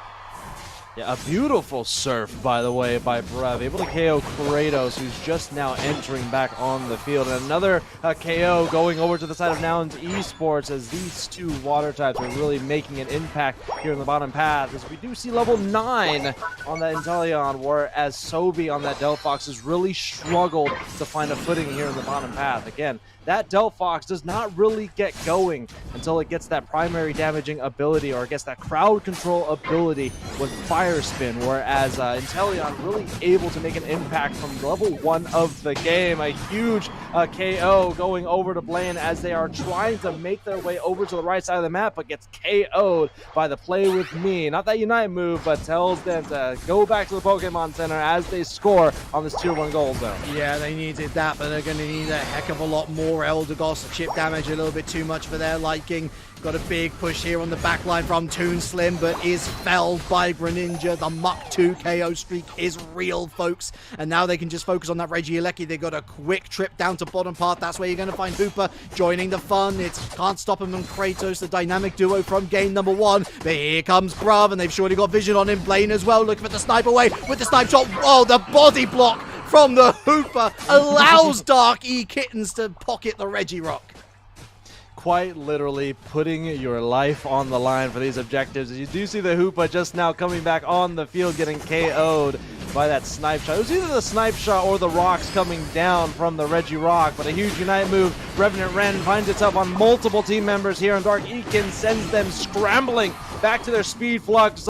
Yeah, a beautiful surf, by the way, by Brev. Able to KO Kratos, who's just now entering back on the field. And another KO going over to the side of Nouns Esports, as these two water types are really making an impact here in the bottom path. As we do see level 9 on that Inteleon, whereas Sobi on that Delphox has really struggled to find a footing here in the bottom path. Again, that Delphox does not really get going until it gets that primary damaging ability, or gets that crowd control ability with Fire Spin, whereas Inteleon really able to make an impact from level 1 of the game. A huge KO going over to Blaine as they are trying to make their way over to the right side of the map, but gets KO'd by the Play With Me. Not that Unite move, but tells them to go back to the Pokemon Center as they score on this tier 1 gold zone. Yeah, they needed that, but they're going to need a heck of a lot more. Eldegoss, chip damage a little bit too much for their liking. Got a big push here on the back line from Toon Slim, but is felled by Greninja. The Mach 2 KO streak is real, folks. And now they can just focus on that Regieleki. They got a quick trip down to bottom path. That's where you're going to find Hooper joining the fun. It can't stop him on Kratos, the dynamic duo from game number 1. But here comes Brav, and they've surely got vision on him. Blaine as well, looking for the snipe away with the snipe shot. Oh, the body block from the Hooper allows Dark E Kittens to pocket the Regirock. Quite literally putting your life on the line for these objectives. As you do see the Hoopa just now coming back on the field, getting KO'd by that snipe shot. It was either the snipe shot or the rocks coming down from the Regirock, but a huge Unite move. Revenant Ren finds itself on multiple team members here, and Dark Ekin sends them scrambling back to their speed flux.